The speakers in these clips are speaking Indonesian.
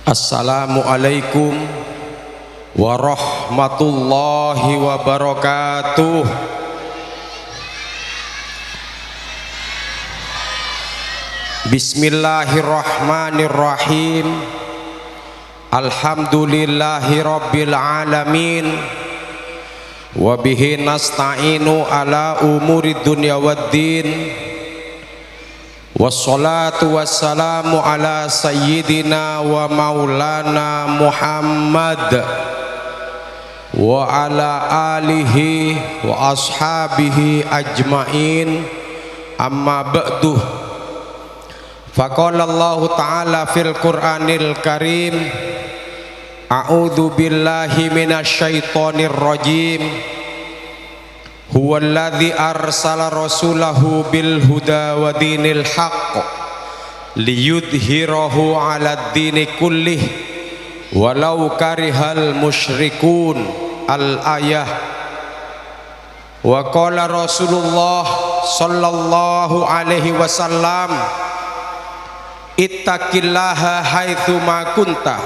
Assalamualaikum warahmatullahi wabarakatuh. Bismillahirrahmanirrahim. Alhamdulillahi rabbil alamin. Wa bihi nasta'inu ala umuri dunya waddin. Wassalatu wassalamu ala sayyidina wa maulana Muhammad wa ala alihi wa ashabihi ajmain, amma ba'du. Faqala Allah ta'ala fil Qur'anil Karim, a'udzu billahi minasyaitonir rajim. Huwallazi arsala rasulahu bil huda wa dinil haqq liyudhhirahu 'alad dini kullih walau karihal musyrikun. Al-ayah. Wa qala Rasulullah sallallahu alaihi wasallam, ittaqillaha haitsu ma kunta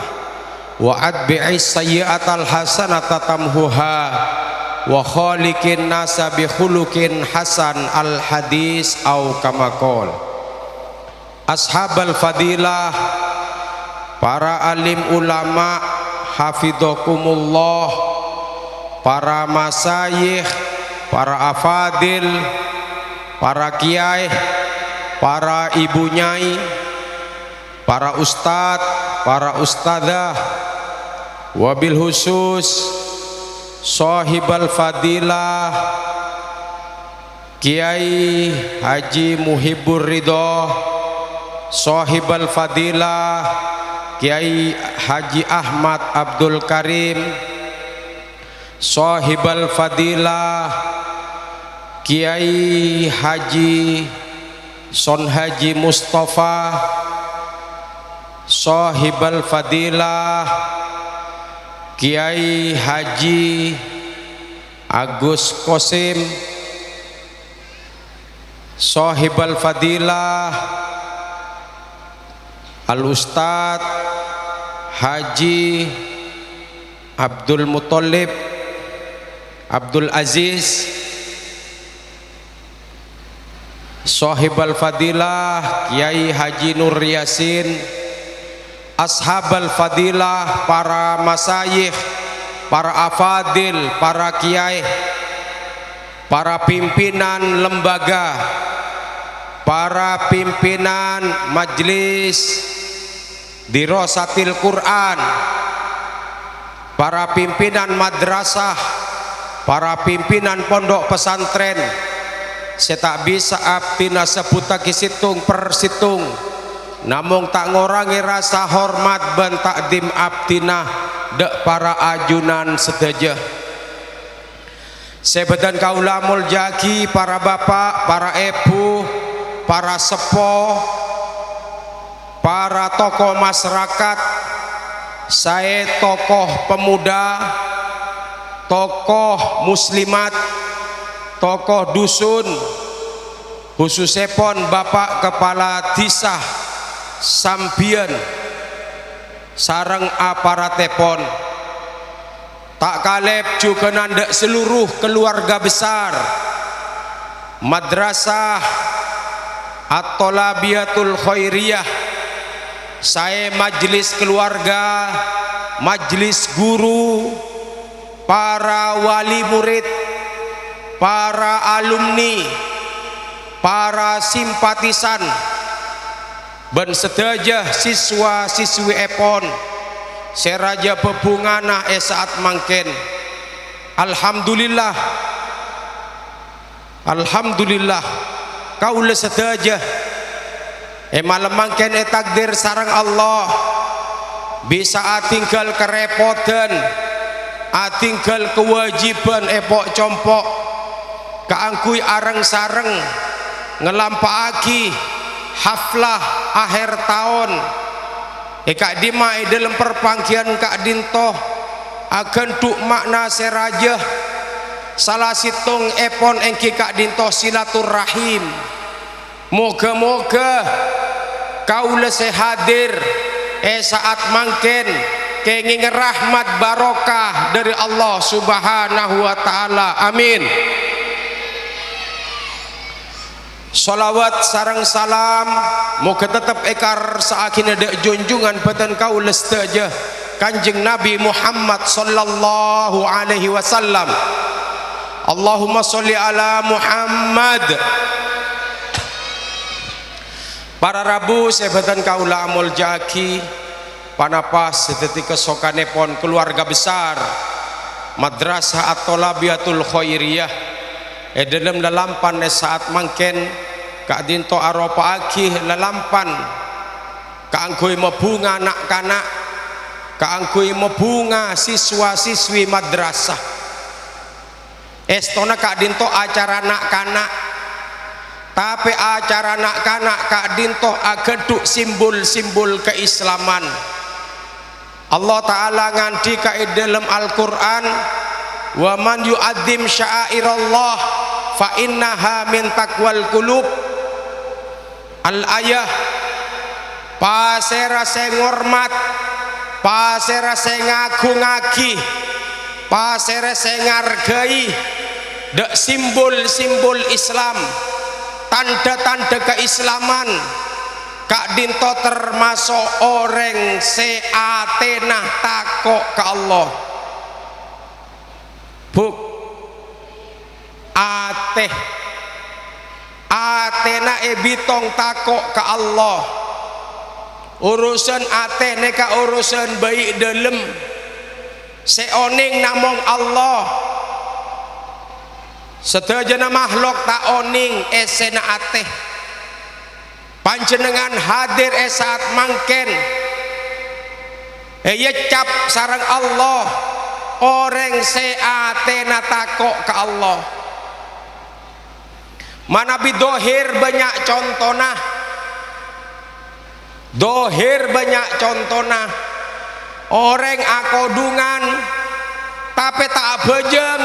wa atbi'is sayyi'atal hasanata tamhuha wa khaliqin nasa bi khuluqin hasan. Al hadis au kama qol. Ashabal fadilah, para alim ulama hafidhakumullah, para masayikh, para afadil, para kiai, para ibu nyai, para ustad, para ustadzah, wabil khusus Sohibal fadilah Kiai Haji Muhibbur Ridho, Sohibal fadilah Kiai Haji Ahmad Abdul Karim, Sohibal fadilah Kiai Haji Son Haji Mustafa, Sohibal fadilah Kiai Haji Agus Kosim, Sohibal fadilah Al-Ustad Haji Abdul Muthalib Abdul Aziz, Sohibal fadilah Kiai Haji Nur Yasin, ashabal fadilah para masayikh, para afadil, para kiai, para pimpinan lembaga, para pimpinan majlis dirasatil Quran, para pimpinan madrasah, para pimpinan pondok pesantren. Saya tak bisa abtina sebutake situng per situng, namun tak ngorangi rasa hormat ben takdim abdinah dek para ajunan sedaja. Sebedan kaulamul jaki, para bapak, para ibu, para sepo, para tokoh masyarakat, saya tokoh pemuda, tokoh muslimat, tokoh dusun, khususnya pon bapak kepala disah sambian sarang aparatepon, tak kalep juga nandek seluruh keluarga besar madrasah At-Thalabiyatul Khairiyah, saya majelis keluarga, majelis guru, para wali murid, para alumni, para simpatisan ben sedajah siswa-siswi epon seraja bebungana saat mangken. Alhamdulillah, alhamdulillah kaula sedajah malam mangken takdir sarang Allah bisa atinggal kerepotan, atinggal kewajiban epok compok kaangkui areng sareng ngelampaaki haflah akhir tahun Kak Dima dalam perpangkian Kak Dintoh akan tuk makna seraja salah situng epon engki Kak Dintoh silaturahim. Moga-moga kaula hadir saat mangken kenging rahmat barokah dari Allah Subhanahu wa taala. Amin. Salawat sareng salam moga tetap ekar saakina dek junjungan peten kau lestaja Kanjeng Nabi Muhammad sallallahu alaihi wasallam. Allahumma sholli ala Muhammad. Para Rabu sebatan kaula amul jaki panapas sedetik kesokanepon keluarga besar Madrasah At-Thalabiyatul Khairiyah dalam lalampan saat mangken kadinto aropa akih lalampan kaangkui mebunga anak-anak, kaangkui mebunga siswa-siswi madrasah estona kadinto acara anak-anak, tapi acara anak-anak kadinto ageduk simbol-simbol keislaman. Allah Ta'ala ngandika dalam Al-Quran, wa man yu'adzim sya'airallah fa innaha min taqwal qulub. Al-ayah pasera sing ngormat, pasera sing ngagungake, pasera sing ngargai dek simbol-simbol Islam, tanda-tanda keislaman Kak Dinto termasuk orang seatenah takok ke Allah. Buk atena ebitong takok ke Allah. Urusan ate neka urusan baik dalam seoning namong Allah. Sedajana makhluk tak oning esena ate. Panjenengan hadir saat mangken cap sarang Allah orang seatena takok ke Allah. Mana bidohir banyak contohna, dohir banyak contohna orang akodungan tapi tak bejeng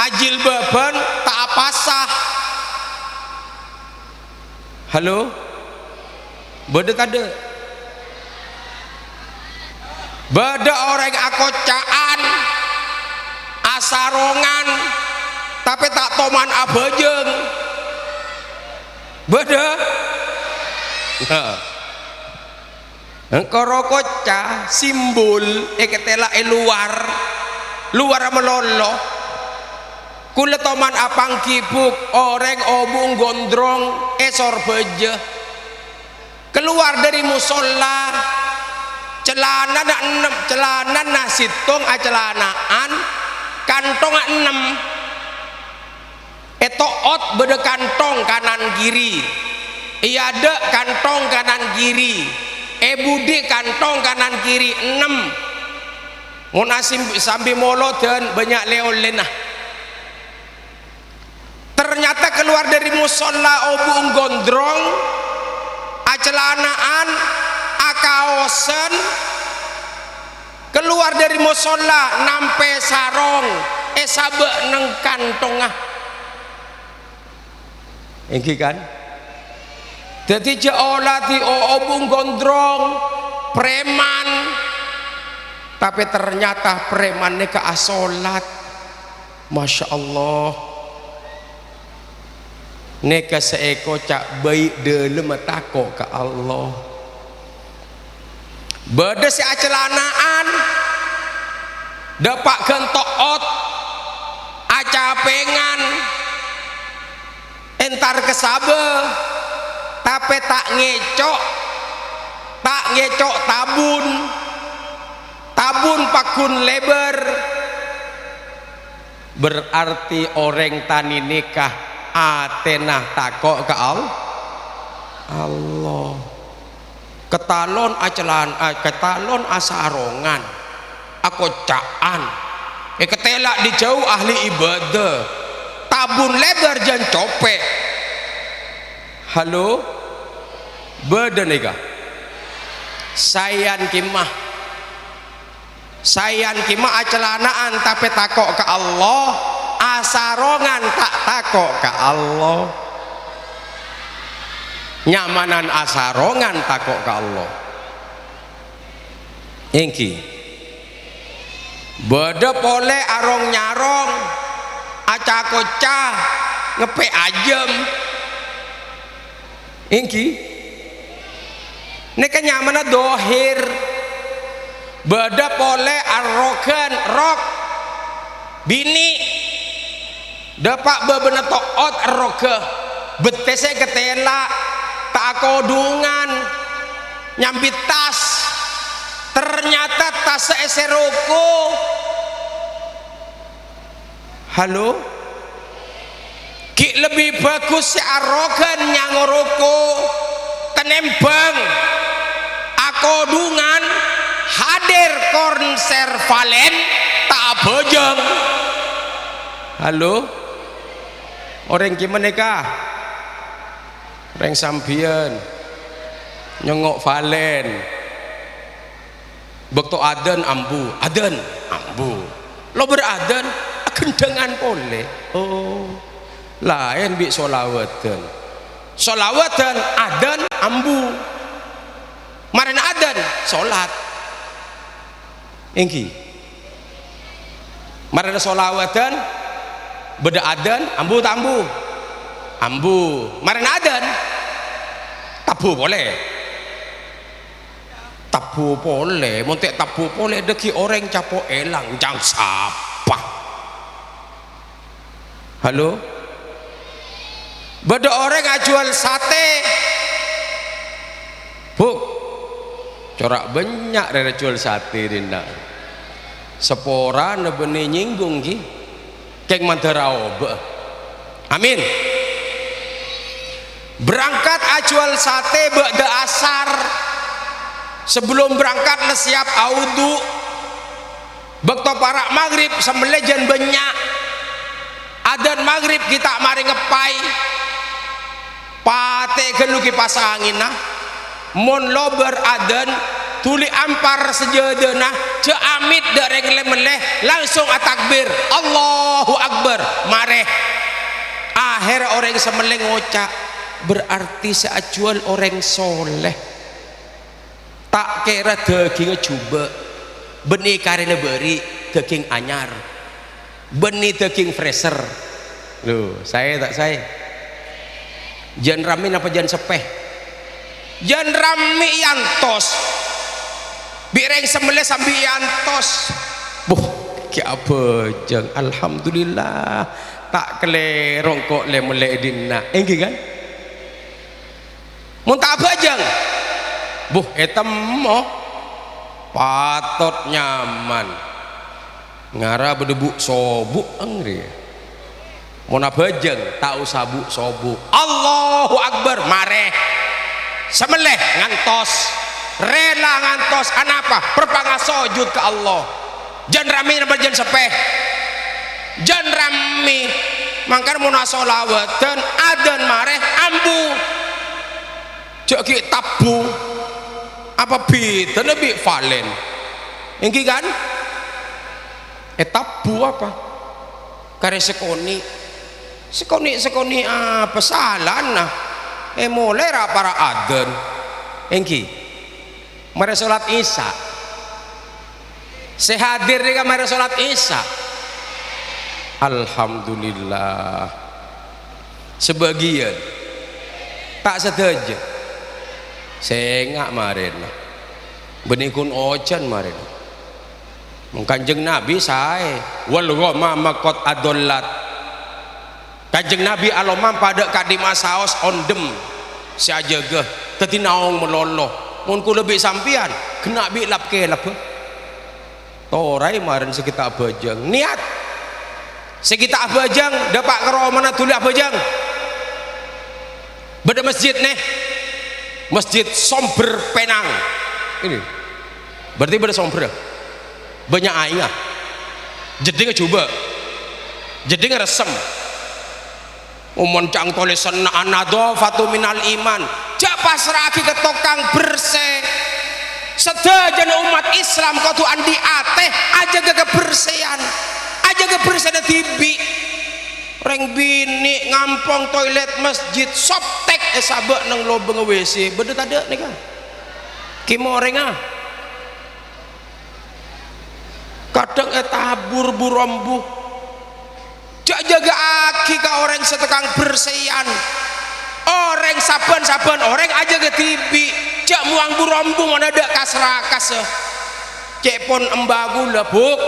ajil beban tak pasah. Halo, beda tade, beda orang akocaan, asarongan, tapi tak toman abejeng, beda. Engkau rokoca simbol eketela luar melolo. Kula toman apang kibuk orang obung gondrong esor beje keluar dari musola celana nasitung acelanaan kantong 6 etoot bede kantong kanan kiri iya de kantong kanan kiri budi kantong kanan kiri 6 munasim sambil molo dan banyak leolenah. Ternyata keluar dari musola obung gondrong acelanaan akaosen keluar dari musola nampe sarong sabe neng kantongah iki kan jadi jeolah di obung gondrong preman tapi ternyata premannya ke asolat. Masya Allah neka seeko cak baik dalam takok ke Allah. Beda si acelanaan dapat gentoot acapengan entar kesabe tapi tak ngecok tabun pakun lebar berarti orang tani nikah atenah takok ke Allah. Ketalon acelan ketalon asarongan akocaan ketelak dijauh ahli ibadah tabun lebar jan copek. Halo beda nega sayan kimah acelanaan tapi takok ke Allah, asarongan tak takok ke Allah. nyamanan asarongan takok ke Allah ingki beda pole arong nyarong acak kocah ngepe ajem ingki ini kenyamanan dohir beda pole arogan rok bini dapak bebenet toot roke betese ketela tak kodungan nyambit tas ternyata tas eseroko halo ki lebih bagus si arogan nyangoroko tenembang akodungan hadir konser valen tak bojong halo orang gimana kah orang sampian nyengok valen bekto adan ambu lo beradan gendengan pole oh lain bi solawatan adan ambu maren adan solat ingki maren solawatan beda adan ambu tambu ambu maren adan tabu boleh montek tabu boleh deki orang capo elang jang sapa halo beda orang ajual sate bu corak banyak dari jual sate dina sepora nebene nyinggung ki keng mandara oba amin berangkat ajual sate beda asar sebelum berangkat siap audu bekto parak maghrib sembelejan banyak adan maghrib kita mari ngepai pate geluki pasangin nah mon lober adan tuli ampar sejedena ce amit dereng lemeleh langsung atakbir Allahu Akbar mareh akhir orang semeleng ngocak berarti seajual orang soleh tak kira dagingnya coba benih karena beri daging anyar benih daging freezer loh saya jan ramin apa jan sepeh jan rami yantos bireng sembelih sambil yantos buh ki apa jeng alhamdulillah tak kelerong kok lemele dina enggi kan muntah apa jeng buh etam mo patot nyaman ngara berdebu sobuk angri mau nabajeng tak usah bu sobuk Allahu Akbar mareh semeleh ngantos rela ngantos anapa perpanga sujud ke Allah jan rami jan sepeh jan rami mangkar muna solawat dan adan mareh ambu cek tabu apa beda lebih valen ingki kan tabu apa kare sekoni apa salah nah mulai para adan ingki mari sholat isya sehadir di kamar sholat isya alhamdulillah sebagian tak sedaja sengak marin benikun ojan marin Kanjeng Nabi saya wal ghama makot adollat Kanjeng Nabi alomam pada kadima saos ondem si ajaga teti naong meloloh munku lebih sampian kena bi lap ke lap torai marin sekitar abajang niat sekitar abajang dapat karo mana tuli abajang beda masjid nih masjid Somber Penang ini berarti beda Somber banyak aingah jadi coba jadi ngeresem umon cang tulisan anadhafatu minal iman jak pasrahki ke tokang bersih sedajan umat Islam kau tuh andi ateh aja ke kebersihan aja kebersihan tibi reng bini ngampong toilet masjid soptek sabak nang lobeng WC bedet ada nih kan kimoreng kadang tabur burombu jak jaga aki ka orang setekang bersihan orang saban orang aja ke tibi jak muang burombu mana ada kasrakas cek pon embagu lah buk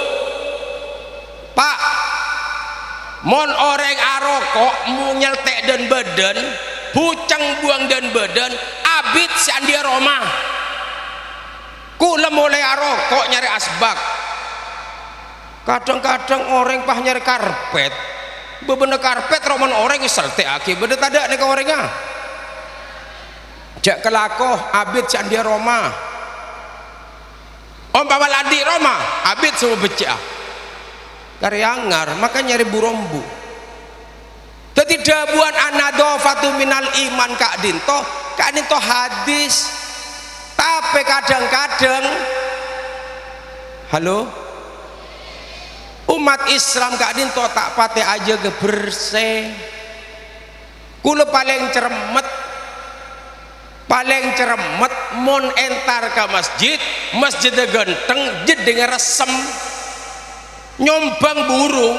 pak mon orang arokok mu nyeltek dan badan pucang buang dan badan abid sandia Roma kula mulai arokok nyari asbak kadang-kadang orang pah nyari karpet bebener karpet roman orang seltek aki bener ada nih ke orangnya jak kelakoh abid sandia Roma om bawalandi Roma abid semua becah karyangar maka nyari burombu tadi dabuan anadofatu minal iman kak dinto hadis tapi kadang-kadang halo umat Islam kak dinto tak pate aja ke bersih kula paling ceremet mon entar ke masjid genteng jeding resem nyombang burung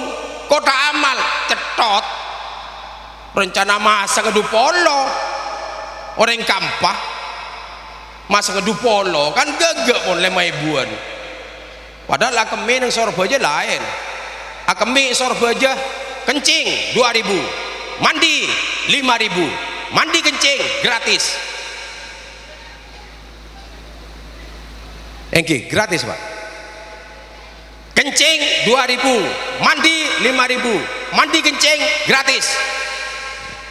kota amal cetot rencana masa ngedu polo orang kampah masa ngedu polo kan gagak pun 5 ribuan padahal akemi yang Surabaya lain akemi Surabaya kencing 2.000 mandi 5.000 mandi kencing gratis engki gratis pak kencing 2.000 mandi 5.000 mandi kencing gratis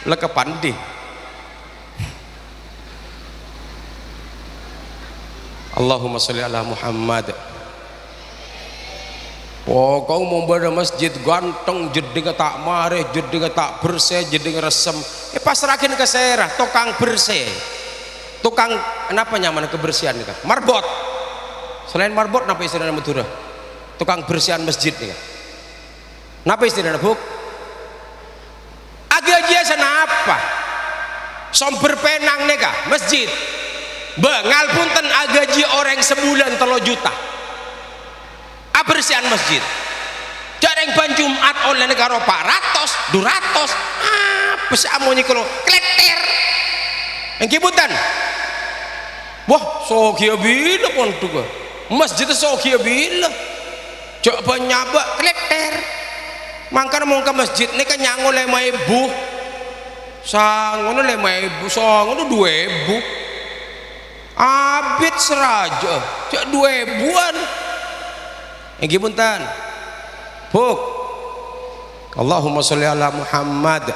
lekepan di Allahumma sholli ala Muhammad pokok mau pada masjid ganteng jeding tak mareh jeding tak bersih jeding resem pasrahin ke serah tukang bersih tukang kenapa nyaman kebersihan nih marbot selain marbot kenapa istilahnya Madura tukang bersihan masjid nih kenapa istilahnya buk agak jasa apa somber penang nih kah masjid bengal punten agaji orang sebulan 3 juta bersihan masjid jarang ban Jumat oleh negara 400 200 apa sih amonnya kalau kleter yang kibutan wah sokia bila pun tuh masjid sokia bila coba nyaba kleter makanya mau ke masjid ini kan nyango 5.000 sangono 5.000 sangono 2.000 abid seraja cak 2.000-an yang kipuntan buk Allahumma sholli ala Muhammad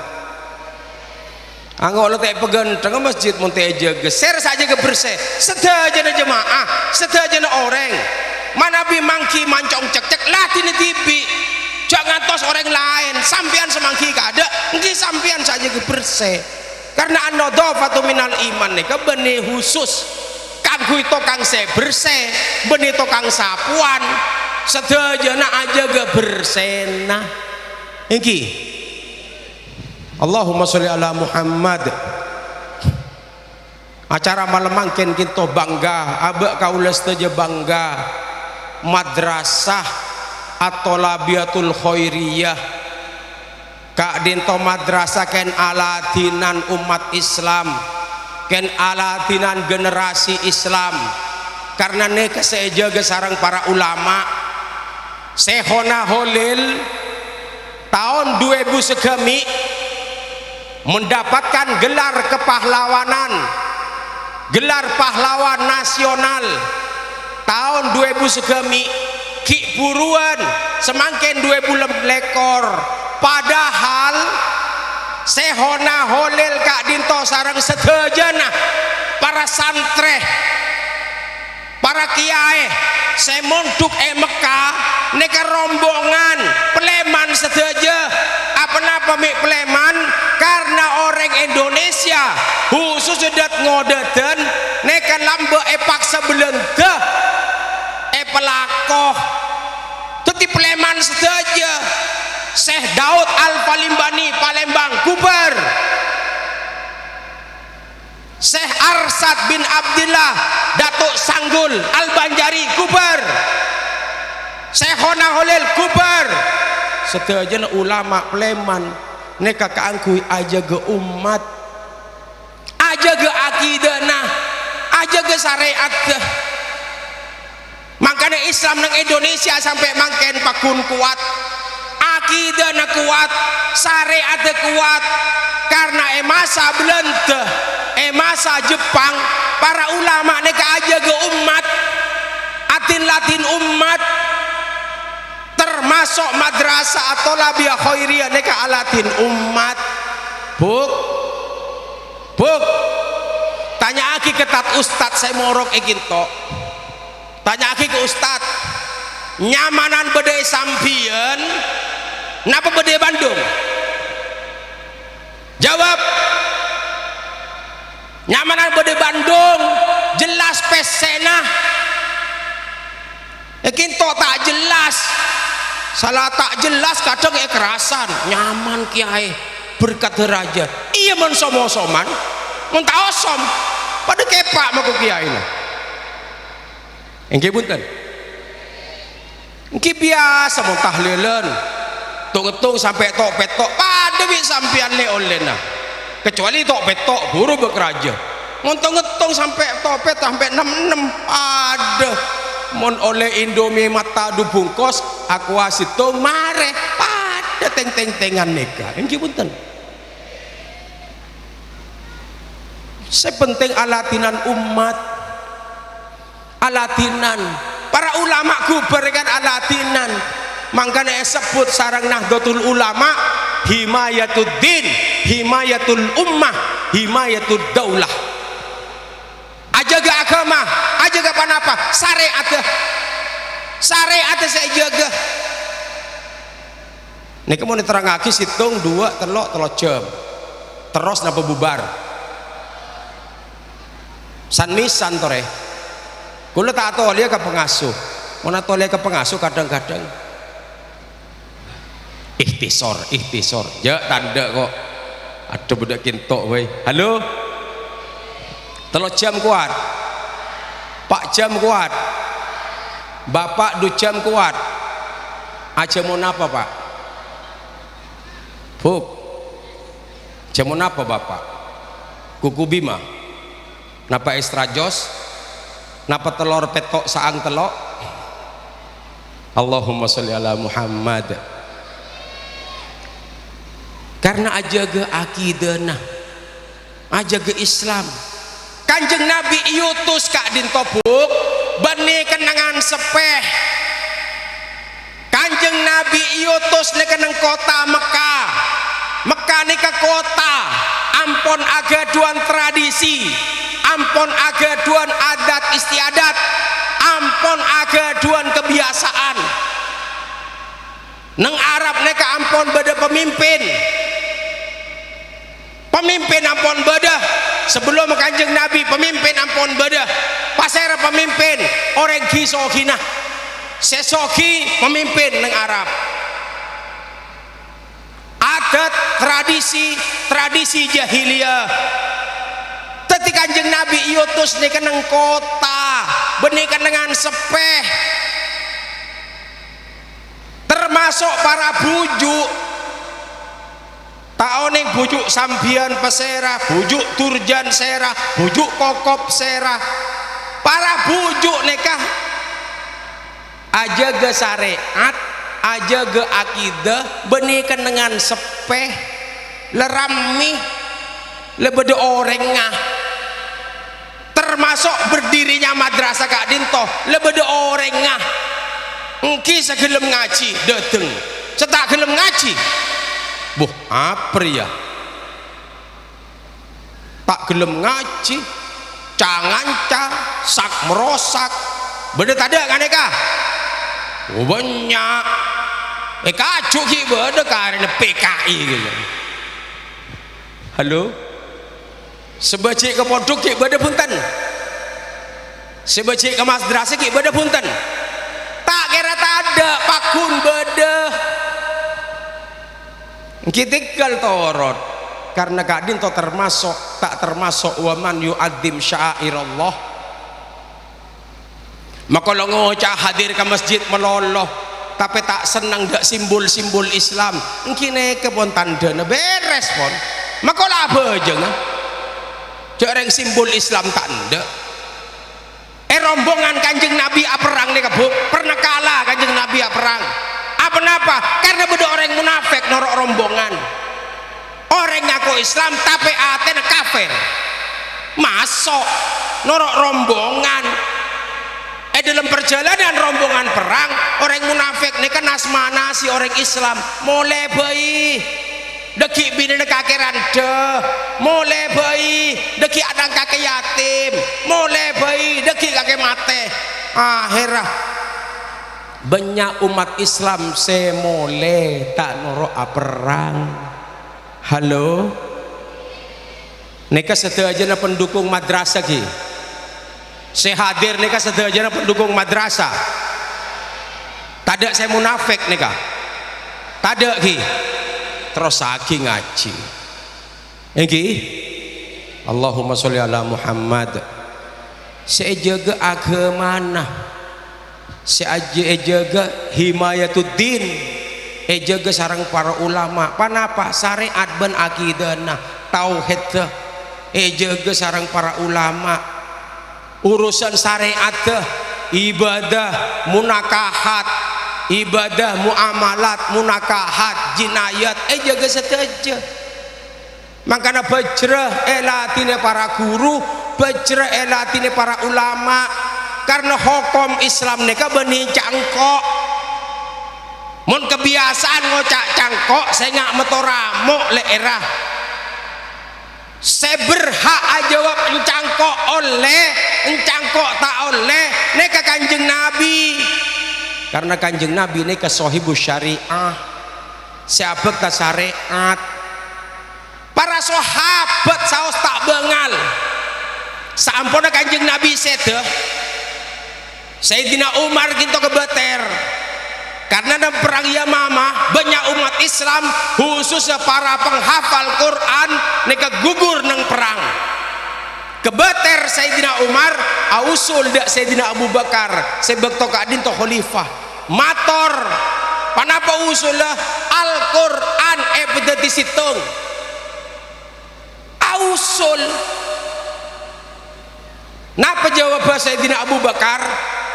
anggo letak peganteng masjid monte jaga ser saja kebersih sedajana jemaah sedajana orang mana bi mangki mancong cek lah tini tibi jangan tos orang lain sampian semangki kada nggih sampian saja kebersih karena an-nadhafatu minal iman nih benih khusus kanggo tokang se bersih benih tokang sapuan sedajana aja gak bersena iki Allahumma sholli ala Muhammad acara malam mangken kita bangga abak kaula setuju bangga madrasah atau labiatul khairiyah kak dinto madrasah ken alatinan umat Islam ken alatinan generasi Islam karena neka sejaga sarang para ulama Sehona Holil tahun 2000 segemi mendapatkan gelar kepahlawanan gelar pahlawan nasional tahun 2000 segemi ki buruan semangkin 2000 lekor padahal Sehona Holil kak dinto sarang sedajana para santreh para kiai saya monduk Mekah neka rombongan Pleman sedaja apa-apa mik Pleman karena orang Indonesia khusus sedat ngodadan neka lamba paksa belenda pelakoh tuti Pleman sedaja Syekh Daud Al Palimbani Palembang kubar Syekh Arsad bin Abdillah Datuk Sanggul Al-Banjari kubar, Syekhona Holil kubar, sedajan ulama pleman neka kaangkui aja ge umat, aja ge akidahna, aja ge syariat. Makanya Islam nang Indonesia sampai mangken pakun kuat, akidahna kuat, syariat kuat, karena masa Belanda, masa Jepang, para ulama neka aja ge umat, atin latin umat, termasuk madrasah atau labia khairiyah neka alatin umat. Buk tanya aki ketat ustad saya morok ekinto, tanya aki ke ustad nyamanan bede sampian napa bede Bandung, jawab nyamanan bede Bandung jelas pesena ekinto tak jelas, salah tak jelas kadang kerasan nyaman kiai berkat raja iya men somo-soman mun taosom pada kepak maku kiai lah engke punten engke biasa mun tahlilan tung-tung sampai tok petok pada wi sampean le olena kecuali tok petok guru bekraja mun tung-tung sampai tok pet sampai 66 ada mon oleh Indomie mata du bungkos aku asitung mare pada teng-teng-tengan neka engke punten. Sepenting alatinan umat, alatinan para ulama kuberikan alatinan, makanya sebut sarang Nahdlatul Ulama himayatud din, himayatul ummah, himayatud daulah. Ajaga agama, ajaga panapa syariat, syariat saya jaga. Nek mau diterangake situng 2 telok jam terus napa bubar san misan tore kula tak atolia ke pengasuh mau atolia ke pengasuh kadang-kadang ikhtisor ya tanda kok ada budak kintok weh halo telok jam kuat pak jam kuat bapak 2 jam kuat aja mau napa pak buk jamun apa bapak kuku bima napa estrajos napa telur petok saang telok Allahumma sholli ala Muhammad karena ajaga akidahna ajaga Islam kanjeng Nabi yutus kak dintobuk bani kenangan sepeh kanjeng Nabi yutus nekeneng kota Mekah nika kota ampon agaduan tradisi, ampon agaduan adat istiadat, ampon agaduan kebiasaan. Neng Arab nika ampon beda pemimpin ampon beda sebelum kanjeng Nabi pemimpin ampon beda pasera pemimpin orang kisokina sesoki pemimpin neng Arab adat tradisi jahiliyah teti kanjeng Nabi iutus nih keneng kota benikan dengan sepeh termasuk para bujuk taoning bujuk sambian pesera bujuk turjan serah bujuk kokop serah para bujuk nekah aja ge syariat aja ge akidah benikan dengan sepeh lerami lebede orengah termasuk berdirinya madrasah Kak Dinto lebede orengah engki segelem ngaji dateng cetak gelem ngaji buh apa ya tak gelem ngaji canganca sak merosak bede tadi kan eka banyak kacu ki bede karena PKI gitu. Halo sebecik ke pondok ki bede punten sebecik ke madrasah ki bede punten tak kira tak ada pakun bede kita tinggal torot karena Kak Dinto termasuk tak termasuk waman yu'adzim sya'airallah. Maka lo ngocah hadir ke masjid meloloh tapi tak senang dak simbol-simbol Islam engkine kepon tandana beres pon. Maka lah apa aja ngah jarang simbol Islam tak ndak. Rombongan Kanjeng Nabi perang nih kebuk pernah kalah Kanjeng Nabi perang apa napa karena beda orang munafik norok rombongan orang ngaku Islam tapi atena kafir masuk norok rombongan dalam perjalanan rombongan perang orang munafik nih kan nasmanasi orang Islam mulai bayi deki bini kakeran deh mulai bayi deki adang kakek yatim mulai bayi deki kakek mate akhirah banyak umat Islam semole tak norok perang. Halo neka sedajana pendukung madrasah ki saya hadir neka sedajana pendukung madrasah tadak saya munafik neka tadak ki terus lagi ngaji iki Allahumma sholli ala Muhammad saya jaga agama saya jaga himayatuddin jaga sarang para ulama panapa syariat ban akidana tauhid jaga sarang para ulama urusan syariat ibadah munakahat ibadah muamalat munakahat jinayat jaga seteja makanya bajrah elatine para guru bajrah elatine para ulama karena hukum Islam neka benih cangkok mun kebiasaan ngocak cangkok saya nggak metoramuk leerah saya berhak jawab encangkok oleh encangkok tak oleh neka Kanjeng Nabi karena Kanjeng Nabi ini ke sohibus syariah siapa tak syariat para sahabat saos tak bengal sampuna Kanjeng Nabi seda Sayyidina Umar gitu kebeter karena dalam perang Yamamah banyak umat Islam khususnya para penghafal Quran mereka gugur nang perang kebeter Sayyidina Umar ausul dak Sayyidina Abu Bakar sebab tok adin tok khalifah mator panapa usulah Al-Quran beda disitung ausul napa jawab Sayyidina Abu Bakar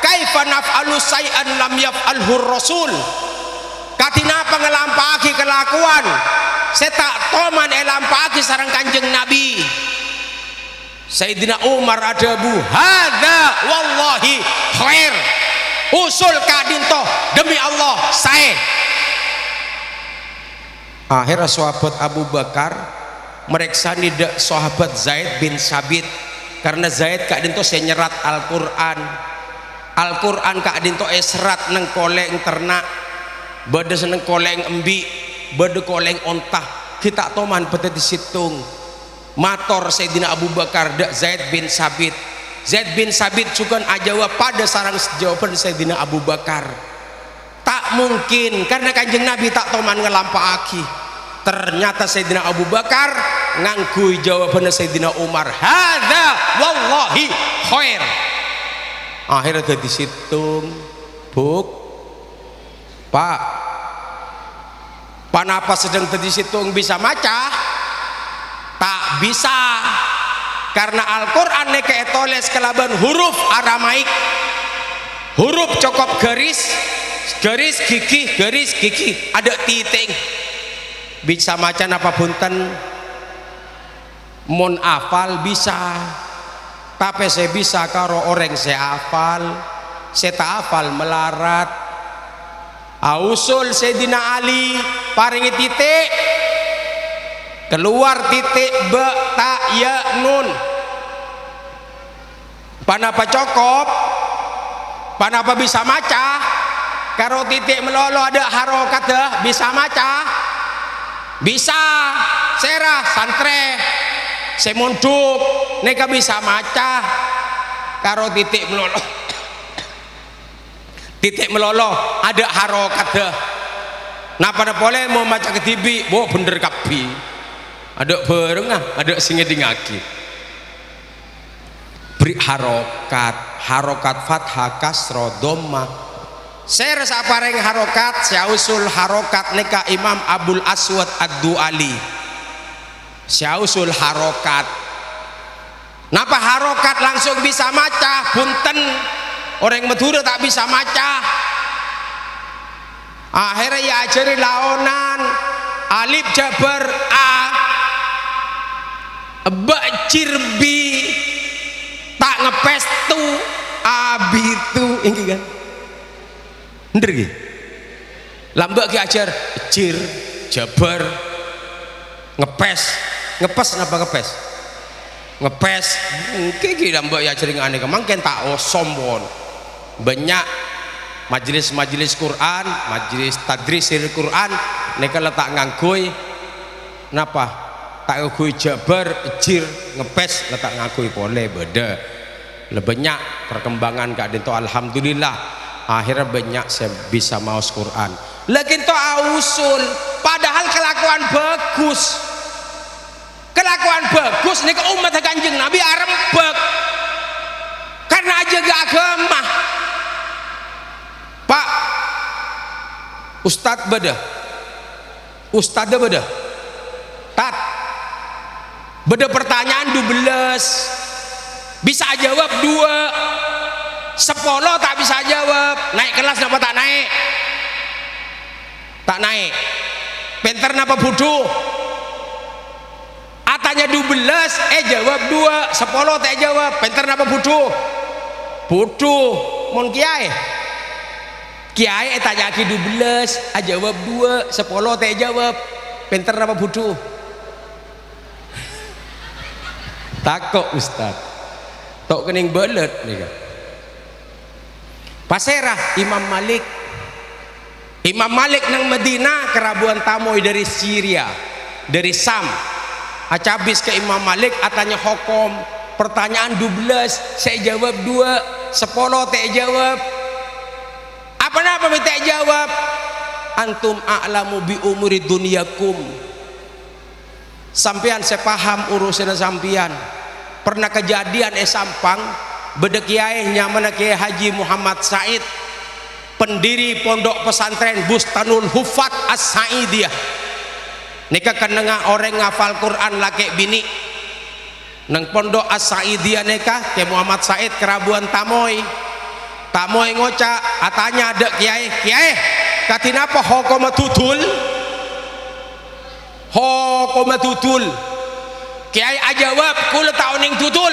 kaifa naf'alu say'an lam yaf'alhu rasul katina pangelampaki kelakuan saya tak toman elampaki sarang Kanjeng Nabi Sayyidina Umar adabu hadza wallahi khair usul kadinto demi Allah saya akhirnya sahabat Abu Bakar mereka tidak sahabat Zaid bin Sabit karena Zaid kadinto saya nyerat Al-Quran kadinto serat neng koleng ternak beda seneng koleng embi beda koleng ontah kita toman pete disitung mator Sayyidina Abu Bakar dak Zaid bin Sabit juga ajawab pada sarang jawaban Sayyidina Abu Bakar tak mungkin karena Kanjeng Nabi tak toman ngelampaaki ternyata Sayyidina Abu Bakar ngangkui jawabannya Sayyidina Umar hadza wallahi khair akhirnya jadi situng buk pak panapa sedang jadi situng bisa maca tak bisa karena Al-Quran neke etoles kelaban huruf Aramaik huruf cokop garis gigi ada titik bisa maca napa punten mun afal bisa tapi saya bisa karo orang saya hafal saya tak hafal melarat ausul Sayyidina Ali paringi titik keluar titik ba ta ya nun panapa cokop panapa bisa maca karo titik melolo ada harokat bisa maca bisa serah santre saya munduk neka bisa maca karo titik melolo ada harokat nah pada boleh mau maca ketibi boh bener kapi ada bareng ada sing ngedingake beri harokat fathah kasra dhamma ser sapareng harokat syausul harokat neka Imam Abul Aswad Ad-Du'ali syausul harokat napa harokat langsung bisa maca punten orang Madura tak bisa maca akhirnya ya ajari laonan alif jabar a bacir bi tak ngepes tu abitu ini kan bener gitu lambak ki ajar jir jabar ngepes napa ngepes mungkin ki lambak ya ajarin aneh kemangken tak sombon banyak majelis Quran majelis tadrisil Quran neka letak ngangkui napa tak ngangkui jabar jir ngepes letak ngangkui boleh beda lebihnya perkembangan kak dento alhamdulillah akhirnya banyak saya bisa maus Quran lagi to ausul padahal kelakuan bagus nih ke umat Kanjeng Nabi arembek karena aja gak agama Pak Ustadz beda tat beda pertanyaan 12 bisa jawab 2 10 tak bisa jawab naik kelas napa tak naik pinter napa bodoh atanya 12 jawab 2 10 tak jawab pinter napa bodoh mon kiai tanya lagi 12 jawab 2 10 tak jawab pinter napa bodoh takok Ustad tok kening belet nih kan Paserah Imam Malik nang Medina kerabuan tamoy dari Syria dari Sam acabis ke Imam Malik atanya hukum pertanyaan 12 saya jawab 2 10 tak jawab apa minta jawab antum a'lamu bi umuri dunyakum sampean saya paham urusan sampean pernah kejadian Sampang beda kiai nyamana Kiai Haji Muhammad Said pendiri pondok pesantren Bustanul Hufat As-Saidiyah nika kenengah orang ngafal Quran laki bini nang pondok As-Saidiyah nika Kiai Muhammad Said kerabuan tamoy ngoca atanya ada kiai katinapa hokoma tutul kiai ajawab kula tauning tutul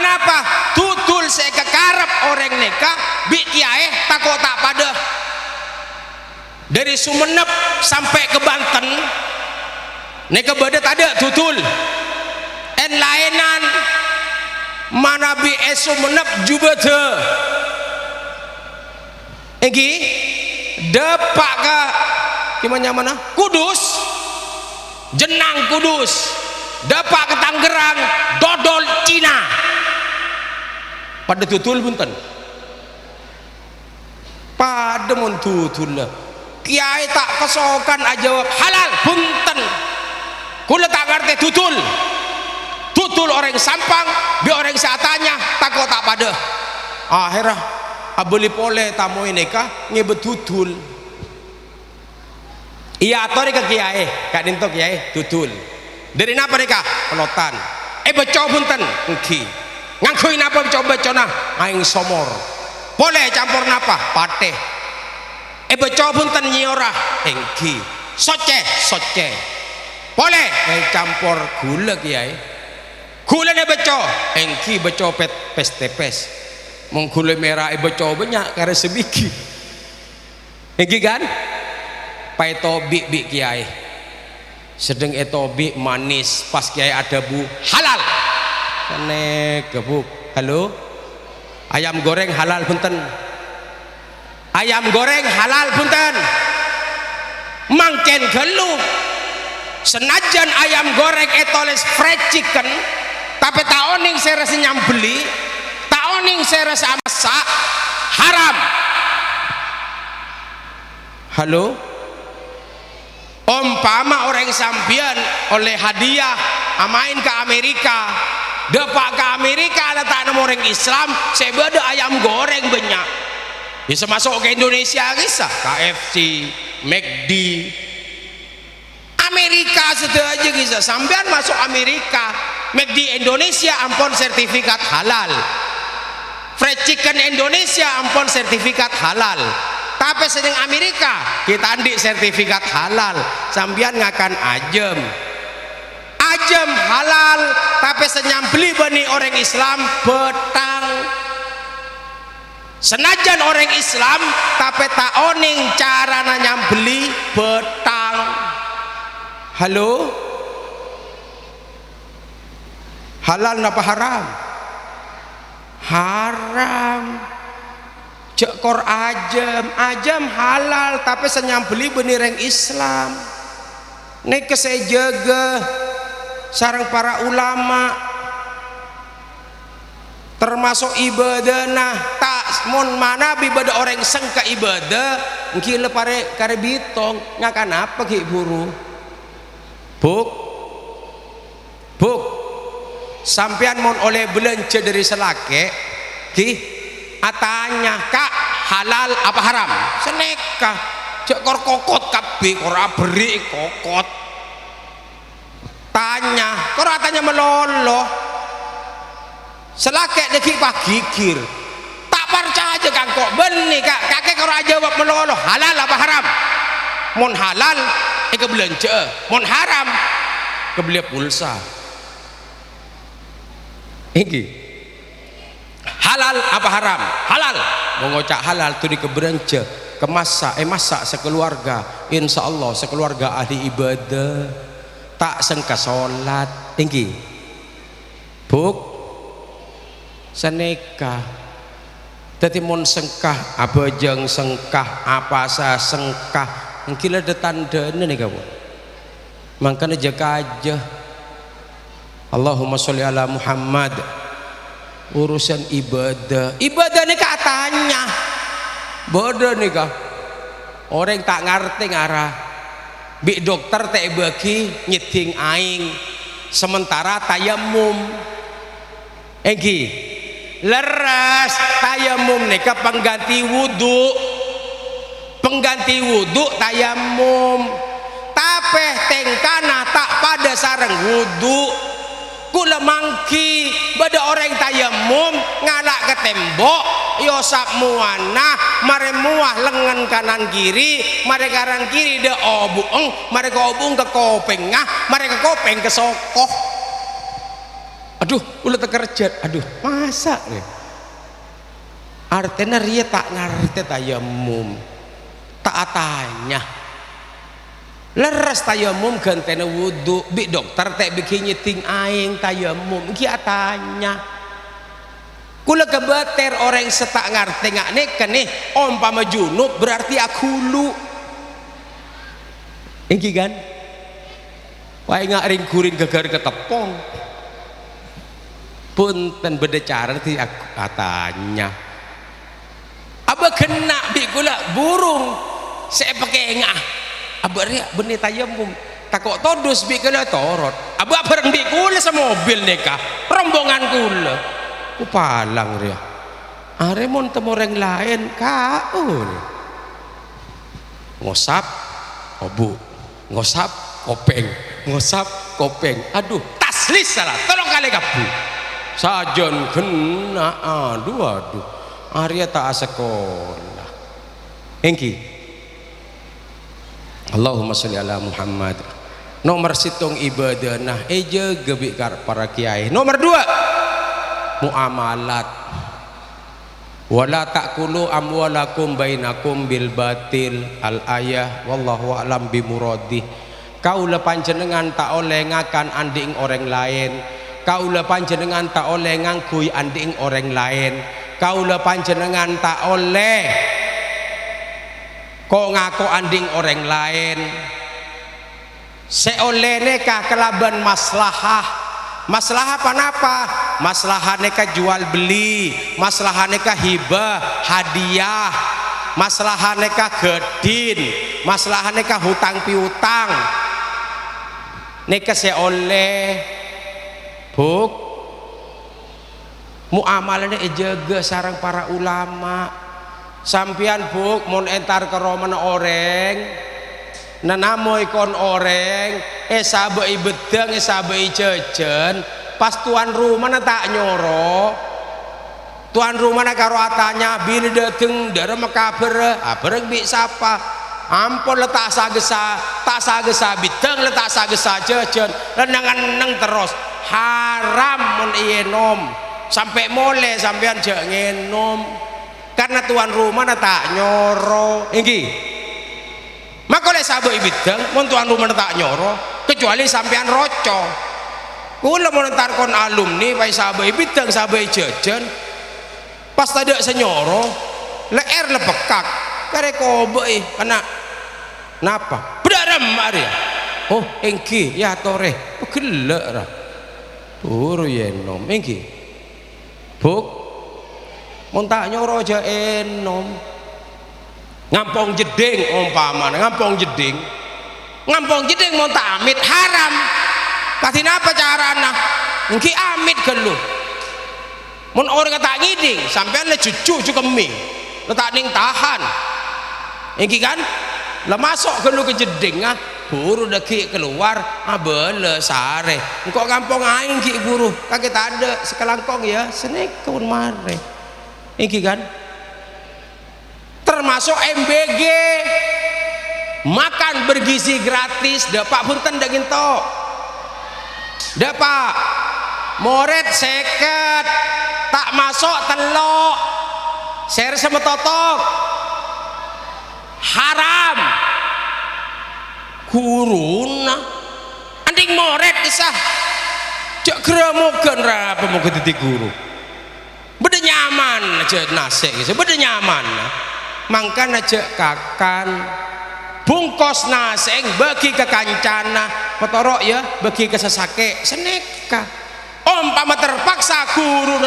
kenapa tutul saya kekarep orang neka bi kiai takut tak pada dari Sumenep sampai ke Banten neka badat ada tutul en lainan mana bi Sumenep jubete egi depak ke gimana Kudus jenang Kudus depak ke Tangerang dodol Cina pada tutul bunten pada mun tutul kiai tak kesokan jawab halal bunten kula tak ngerti tutul orang Sampang bi orang saatanya takut tak pada akhirnya abeli pole tamu ini kah nyebut tutul iya atau ke kiai kak dinto kiai tutul dari napa mereka pelotan beco bunten engki ngangkuin apa coba cona aing somor boleh campur napa pateh beco punten nyiora engki soce boleh campur gula kiai gula ne beco engki beco pes mong gula merah beco banyak karena sebiki engki kan paetobi bi kiai sedeng etobi manis pas kiai ada bu halal nek gebuk halo ayam goreng halal punten mangken gelu senajan ayam goreng etoles fried chicken tapi taoning saya rasa nyambeli taoning saya rasa masak haram halo umpama orang sampian oleh hadiah main ke Amerika, depak ke Amerika ada tak nemu orang Islam, saya beda ayam goreng banyak bisa masuk ke Indonesia kisah KFC, McD Amerika sudah aja kisah sampean masuk Amerika McD Indonesia ampun sertifikat halal, fried chicken Indonesia ampun sertifikat halal, tapi sedang Amerika kita andik sertifikat halal sampean ngakan ajem halal tapi senyam beli bani orang Islam betang senajan orang Islam tapi tak oning cara nyambeli betang. Halo, halal napa haram? Haram. Cekor ajem halal tapi senyam beli bani orang Islam. Nek saya jaga sarang para ulama termasuk ibadah nah tak mon mana ibadah orang sengka ibadah ngki le pare kare bitong ngakan apa ki buru buk sampean mon oleh belanja dari selake ki atanya kak halal apa haram seneka cek kor kokot kabeh ora beri kokot tanya kok ratanya melolo selakek deki gigir tak percaya aja kan kok benih kak kakek kau jawab melolo halal apa haram mon halal ke belanja mon haram ke beli pulsa ini halal apa haram halal mau ngocak halal tuh di keberanja ke masak sekeluarga insya Allah sekeluarga ahli ibadah tak sengka sholat tinggi buk seneka tadi mon sengkah apa jeng sengkah apa sa sengkah mungkin ada tanda nih kamu makanya jaga aja Allahumma sholli ala Muhammad urusan ibadah nih katanya bodoh nih kah orang tak ngerti ngarah bi dokter tak bagi nyeting aing sementara tayamum leres tayamum nika pengganti wudhu tayamum tapi tengkana tak pada sareng wudhu kula mangki bada orang tayamum ngalak ke tembok yosap muana mare muah lengan kanan kiri mare kanan kiri de obueng mare obung ke kopeng mare ke kopeng ke sokoh aduh ulah tekerjat aduh masa nih artinya ria tak ngerti tayamum tak atanya leres tayamum gantena wudhu bi dokter tak bikin nyeting aing tayamum ki atanya kula kebater orang setak ngerti ngak nih umpama junub berarti akulu ini kan wae ngak ring-kuring gegar ketepong punten beda cara ti katanya aba kena bi kula burung saya pakai ngah aba ria benih tayamum takok todus bi kula torot aba bareng bi kula sa mobil neka rombongan kula ku palang ria aremon temu orang lain kaul ngosap obu ngosap kopeng aduh taslis salah tolong kali kapu sajon kena aduh Arya tak sekolah engki Allahumma sholli ala Muhammad nomor situng ibadah nah eja gebik para kiai nomor 2 muamalat wala ta'kulu amwalakum bainakum bil batil al ayah wallahu alam bimuradih kaula panjenengan tak oleh ngakan anding orang lain kaula panjenengan tak oleh ngangkui anding orang lain kaula panjenengan tak oleh kok ngaku anding orang lain seoleh neka kelaban maslahah panapa maslahah neka jual beli maslahah neka hibah hadiah maslahah neka gedin masalah nikah hutang piutang nikah oleh buk muamalahnya jaga sarang para ulama sampian buk mon entar ke roman orang nanamoy kon orang sabai bedeng sabai jajan pas tuan rumah tak nyoro tuan rumah karo atanya bila dateng dari makaber bereng bi sapa ampun letak sagesa bidang letak sagesa jajan lenangan terus haram mun ienom sampai mole sampean jangan nom karena tuan rumah tak nyoro inggi maka oleh sabai bidang mun tuan rumah tak nyoro kecuali sampean roco kula mau ntar kon alumni pai sabai bidang sabai jajan pas tadi senyoro leer lepekak kare kobe kena napa bedaram mari oh engki ya tore gelek ra buru yenom engki buk mun tak nyoro aja enom ngampong jeding umpamane ngampong jeding mun tak amit haram pasti napa carana engki amit gelu mun orang tak ngiding sampean le cucu keming letak ning tahan engki kan lah masuk gelu ke jeding buru deki keluar bele sare engkau kampung aing ki buru kaget ada sekelangkong ya senekun mare engki kan termasuk MBG makan bergizi gratis dapat punten daging tok dapat moret seket tak masuk telok share sama totok haram guruna anding moret kisah cek geremogan ra pemoga titik guru beda nyaman aja nasi gitu beda nyaman mangkan aja kakan bungkos naseng bagi ke kancana petorok ya bagi ke sesake seneka umpama terpaksa guru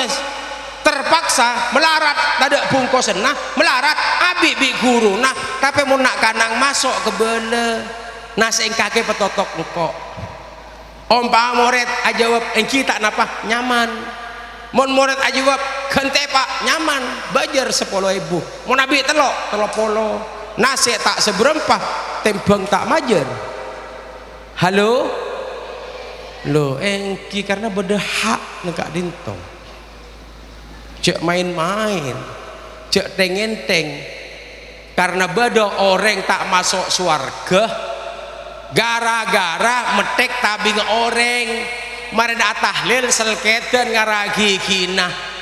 terpaksa melarat tidak bungkos melarat abi bi guru tapi mau nak kanang masuk ke bele naseng kake petotok engkau umpama murid ajawab engki tak napa nyaman mon murid ajawab gente pak nyaman bajar 10.000 mau nabi telok polo nasi tak seberempah tembang tak majer halo lo engki karena beda hak negak dintong cek main-main cek teng-teng karena beda orang tak masuk surga gara-gara metek tabing orang mari tahlil selkedan ngaragi kinah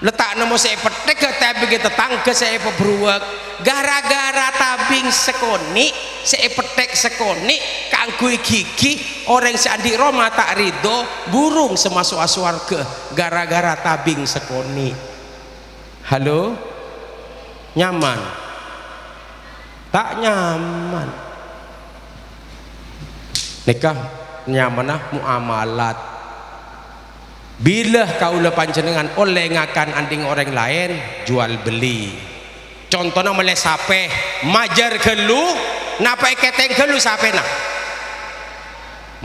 letak nemu saya petek tapi tetangga saya pebruak gara-gara tabing sekoni saya petek sekoni kangkui gigi orang seandi Roma tak rido burung semasuk aswarga gara-gara tabing sekoni halo nyaman tak nyaman nikah nyamanah muamalat bila kaulah panjenengan oleh ngakan anding orang lain jual beli contohnya mulai sape majar gelu napa keteng gelu sape nak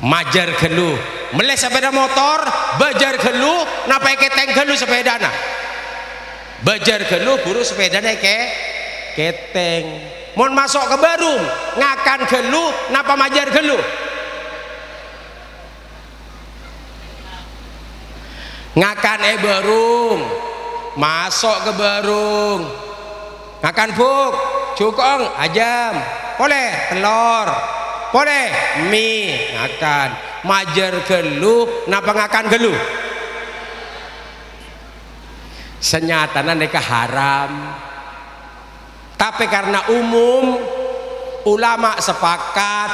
majar gelu mulai sepeda motor bajar gelu napa keteng gelu sepeda nak bajar gelu buru sepeda ke keteng mau masuk ke barung ngakan gelu napa majar gelu ngakan barung masuk ke barung ngakan buk cukong ajam boleh telur boleh mie ngakan majer gelu napa ngakan gelu senyatana nikah haram tapi karena umum ulama sepakat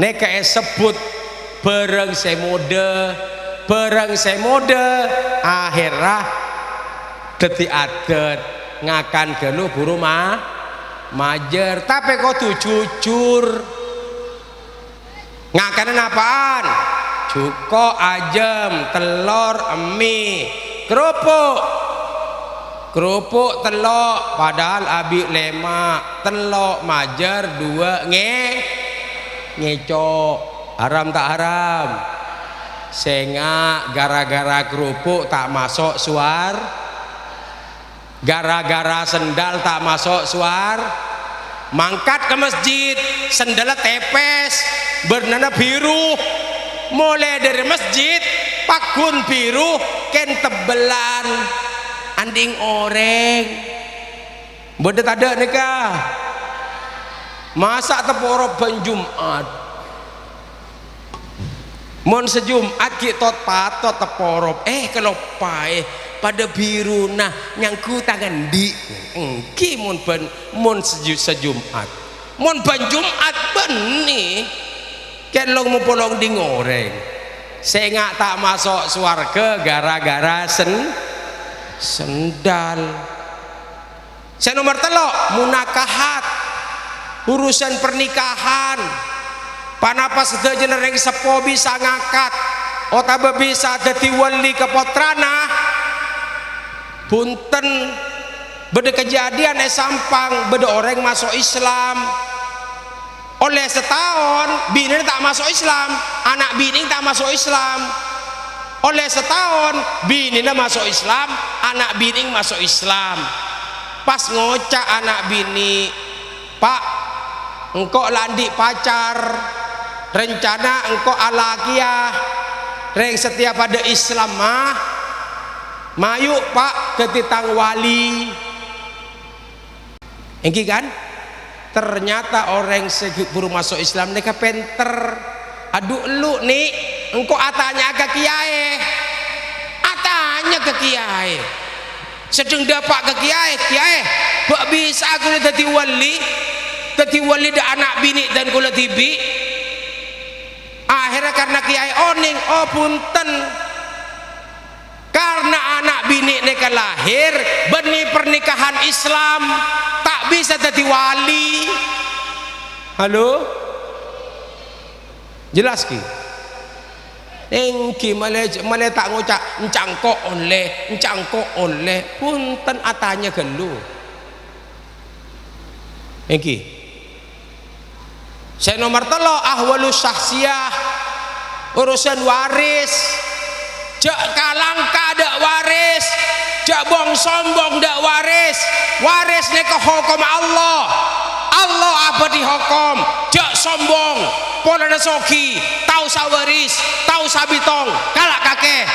nikah sebut bareng semode akhirah deti adat ngakan gelu buru majer tapi kok tuh jujur ngakanin apaan cuko ajam telur mie kerupuk kerupuk telok padahal abi lemak telok majer dua ngecok haram tak haram sengak gara-gara kerupuk tak masuk suar gara-gara sendal tak masuk suar mangkat ke masjid sendalnya tepes bernana biru mulai dari masjid pakun biru ken tebelan anding oreng bodoh ada nikah masak teporo ben Jumat mon sejumat kita patot teporo kalau pae pada biru nah nyangku tangan di engki mon ben mon sejumat mon ben Jumat beni ken long mau polong di ngoreng saya tak masuk swarga gara-gara sendal. Saya nomor telok munakahat urusan pernikahan panapa sedaya nereng sepo bisa ngakat otaba bisa dadi wali kepotrana punten beda kejadian sampang beda orang masuk Islam oleh setahun bini tak masuk Islam anak bini tak masuk Islam oleh setahun bini masuk Islam anak bini masuk Islam pas ngocak anak bini pak engkau landik pacar rencana engkau alakiah reng setiap ada Islam mah mayuk pak ketitang wali engki kan ternyata orang sebelum masuk Islam mereka penter aduh lu nih engkau atanya ke kiai atanya ke kiai sedang dapat ke kiai kok bisa aku jadi wali dah anak bini dan kula tibi akhirnya karena kiai oning oh punten karena anak bini mereka lahir benih pernikahan Islam tak bisa jadi wali. Halo jelas ki engki malah tak ngocak encangkok oleh punten atanya gelu engki saya nomor telo ahwalus sahsiyah urusan waris jak kalangka dak waris jak bong sombong dak waris ni ke hukum Allah apa dihukum jak sombong pola nasoki tahu sawaris tahu sabitong kalak kakek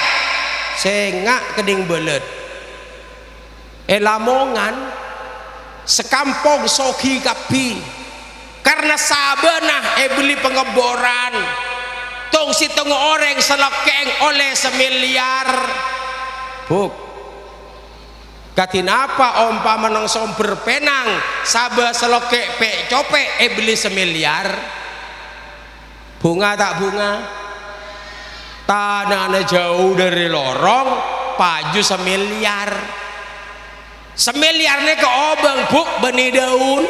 sengak keding belet lamongan sekampung soki kapi karena sabenah beli pengeboran tong si tong orang selokeng oleh semiliar buk katinapa ompa menongsom berpenang sabe selokek pe cope beli semiliar bunga tak bunga tanahnya jauh dari lorong paju semiliar semiliarnya ke obeng buk benih daun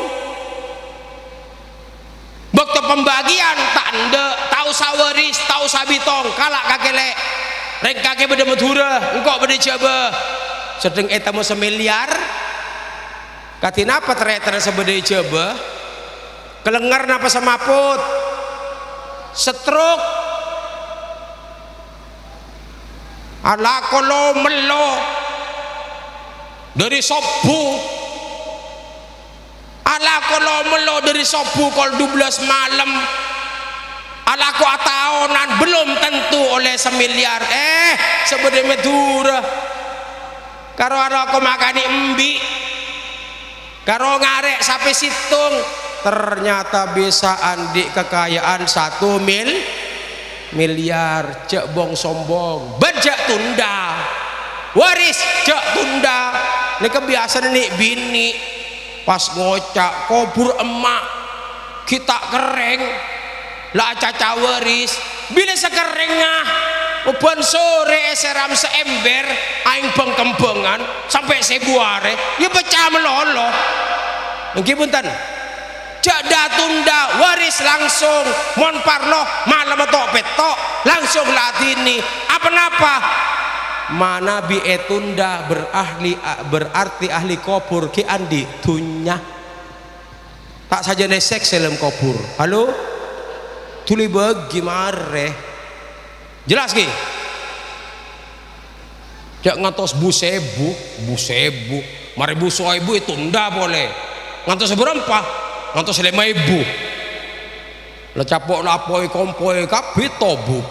waktu pembagian tanda tahu sawaris tahu sabitong kalak kakek lek reng kakek beda Madura engkau beda Jawa sedang etamu semiliar katinapa ternyata sebeda Jawa kelengar napa semaput stroke ala kolo melo dari sobu ala kolo melo dari sobu kol 12 malam ala ku ataonan belum tentu oleh semiliar sebeda Madura karo aku makani embi karo ngarek sampai situng ternyata bisa andik kekayaan 1 miliar cek bong sombong bejak tunda waris cek tunda ini kebiasaan nih bini pas ngocak kubur emak kita kering lah caca waris bila sekeringah uban sore seram seember aing bengkembengan sampai seguare ya pecah melolo nggih punten jada tunda waris langsung mon parlo malam tok petok langsung latini apa mana bi etunda berarti ahli kubur ki andi dunya tak saja nesek dalam kubur. Halo tuli bagi mare jelas ki jak ngantos busebu mari bu soibu itu ndak boleh ngantos seberapa ngantos 5.000 lecapok lapoi kompoi kabeh tobu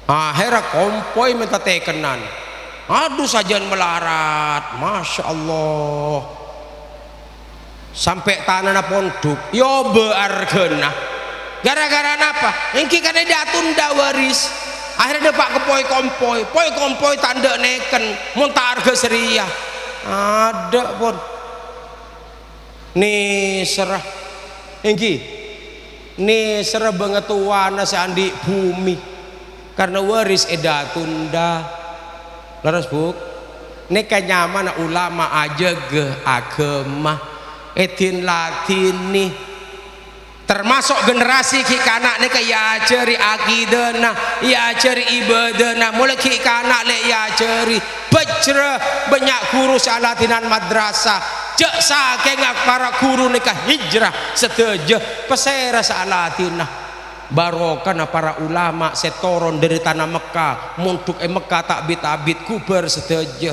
akhirnya kompoi minta tekenan aduh sajian melarat Masya Allah sampai tanah pondok yo beargena gara-gara apa engki kan dia tunda waris akhirnya pak ke poi kompoi tanda neken muntah harga seria ada pun nih serah engki nih serah banget tuana seandi bumi karena waris eda tunda laras buk nih kenyaman ulama aja ge agama etin latini termasuk generasi ki kanak ne ya ceri akidana ya ceri ibadana mulai ki kanak le ya ceri bejre banyak guru salatinan madrasah cek saking para guru ne hijrah seteja pesera salatinah barokah para ulama setoron dari tanah Mekah muntuk Mekah tak bit kuber seteja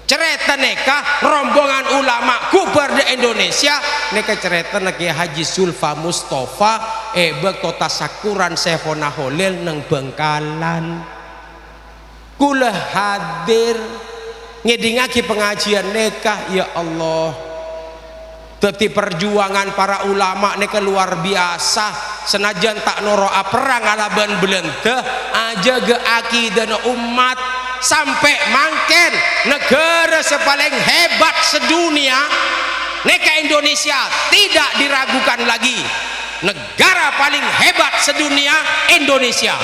cerita neka rombongan ulama kubar di Indonesia neka cerita neka Haji Sulfa Mustafa bek tota sakuran Sefona Holil neng Bengkalan kula hadir ngedingaki pengajian neka ya Allah teti perjuangan para ulama neka luar biasa senajan tak noro perang ala ban belente aja ge akidah umat sampai mangken negara sepaling hebat sedunia neka Indonesia tidak diragukan lagi negara paling hebat sedunia Indonesia.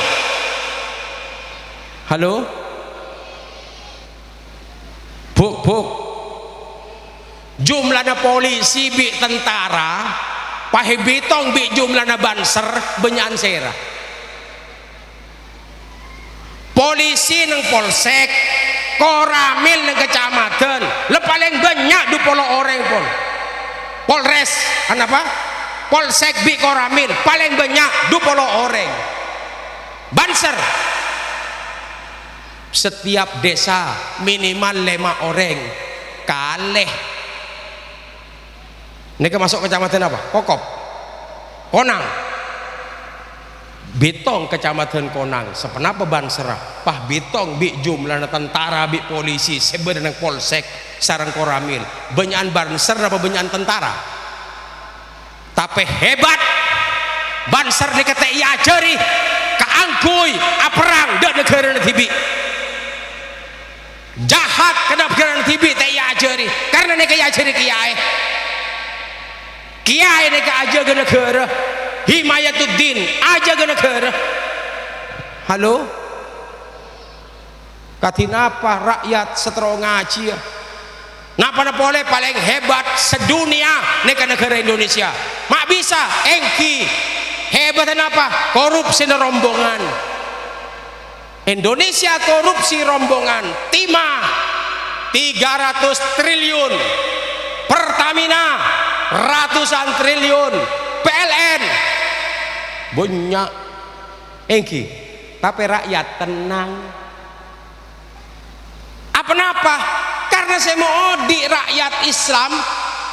Halo buk jumlahnya polisi bi tentara pahe bitong bi jumlahnya banser benyan serah polisi neng polsek koramil neng kecamatan le paling banyak 20 orang pun polres apa polsek bi koramil paling banyak 20 orang banser setiap desa minimal 5 orang kaleh neka masuk kecamatan apa Kokop Konang Bitong kecamatan Konang sepenapa banserah pah bitong bi jumlah tentara bi polisi sebenarnya polsek sarang koramil banyakan banser apa banyakan tentara tapi hebat banser dikata iya jari keangkui perang dan negara tibi jahat kenapa negara tibi tak iya jari karena neka iya jari kiai neka aja ke negara Himayatuddin aja ke negara. Halo katinapa rakyat seterong ngaji ya napa boleh paling hebat sedunia neka negara Indonesia mak bisa engki hebat apa korupsi rombongan Indonesia korupsi rombongan timah 300 triliun Pertamina ratusan triliun PLN banyak engki tapi rakyat tenang apa karena saya mau di rakyat Islam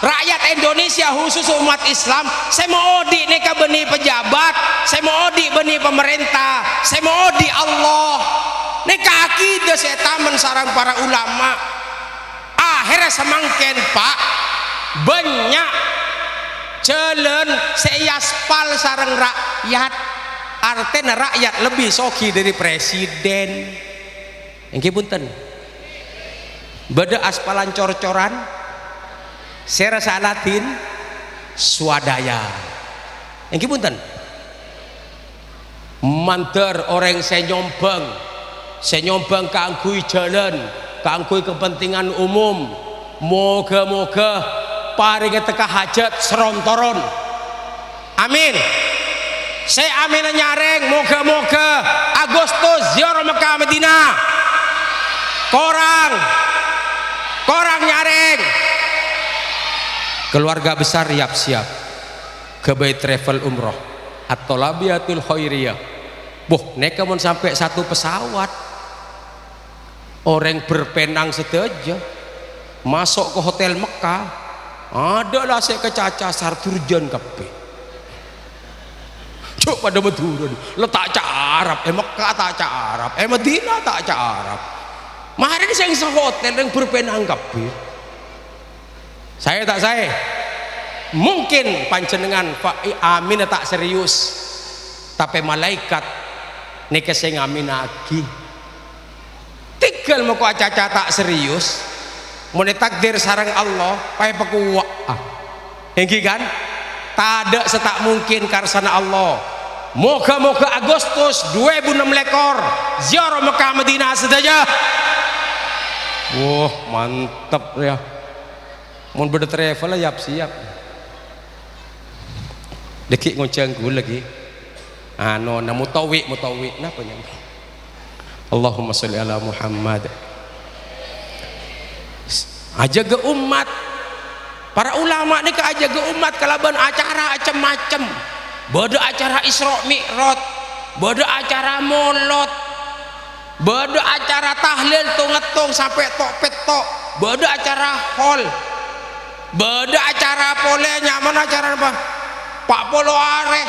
rakyat Indonesia khusus umat Islam saya mau di neka benih pejabat saya mau di benih pemerintah saya mau di Allah neka akidah saya taman sarang para ulama akhirnya semangken pak banyak jalan seyaspal sarang rakyat artinya rakyat lebih soki dari presiden yang punten beda aspalan cor-coran saya rasa latin swadaya yang punten manter orang saya nyombang keanggui jalan keanggui kepentingan umum moga-moga paring teka hajat serontoron amin saya amin nyareng moga-moga Agustus ziarah Mekah Madinah korang nyaring keluarga besar siap ke Bait Travel Umroh atau Labiatul Khairiyah. Neka mau sampai satu pesawat orang berpenang sedaja masuk ke hotel Mekah, adalah saya kecacasar turjan kabeh. Coba pada Madura letak cak Arab, Mekah tak cak Arab, Madinah tak cak Arab. Mari ini saya hotel yang berpenang kabeh. Saya mungkin panjenengan Pak amin tak serius, tapi malaikat niki saya ngamin lagi. Tinggal mau caca tak serius, mau takdir sarang Allah, payah pekuwa. Yang kan? Tak ada setak mungkin karsana Allah. Moga-moga Agustus 2006 ziarah Mekah Madinah saja. Wah mantap ya. Mau bertravel ya siap. Dekik ngoceng gue lagi. Nona mutawi napa nya? Allahumma sholli ala Muhammad. Aja ke umat. Para ulama ni ke aja ke umat kalaban acara macam-macam. Bada acara Isra Mi'raj, bada acara Maulud, bada acara tahlil tungetung sampai tok petok, bada acara hol, bada acara pole nyaman acara apa? Pak Polo are,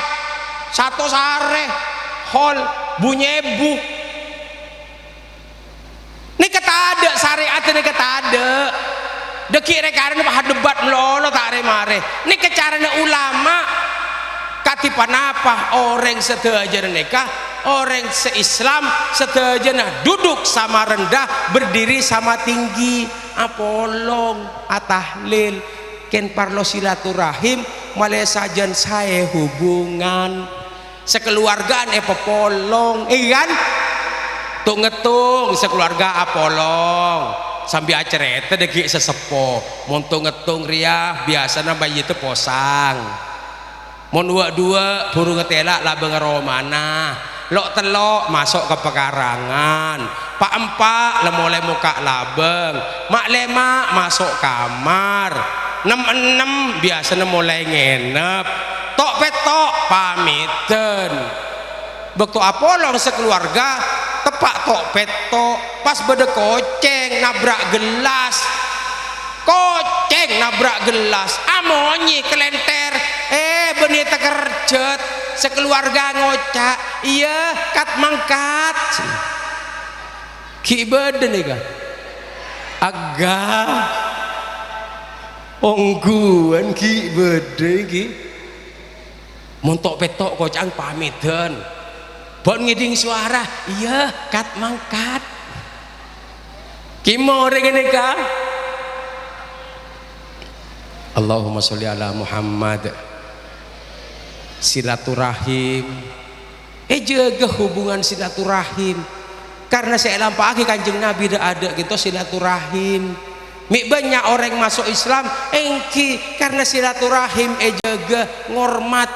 satu sare, hol, bunyebu. Ini kata ada syariat ini kata ada. Deki rekarane bah debat melolo tak remare. Ini kecarane ulama katipan apa orang sedaja nikah, orang se-Islam sedaja duduk sama rendah, berdiri sama tinggi, apolong, atahlil, ken parlo silaturahim, malah sajan saya hubungan sekeluargaan pepolong, kan? Tung-ngetung sekeluarga apolong sambil acara itu deki sesepo montung-ngetung riah biasanya bayi itu posang mon dua burung ngetelak labeng romana lok telok masuk ke pekarangan pak empak lemoleh muka labeng mak lema masuk kamar 6 biasanya mulai ngenep tok petok pamiten waktu apolong sekeluarga tepak tok petok pas beda koceng nabrak gelas amonyi kelenter benih tekerjet sekeluarga ngocak iya kat mangkat ki beda nih kan agak ongguan ki beda ki montok petok kocang pamitan bon ngiding suara iya kat mangkat kimore ngene ka Allahumma sholli ala Muhammad. Silaturahim jaga hubungan silaturahim karena saya lampaki kanjeng Nabi ada gitu silaturahim mik banyak orang masuk Islam engki karena silaturahim jaga ngormat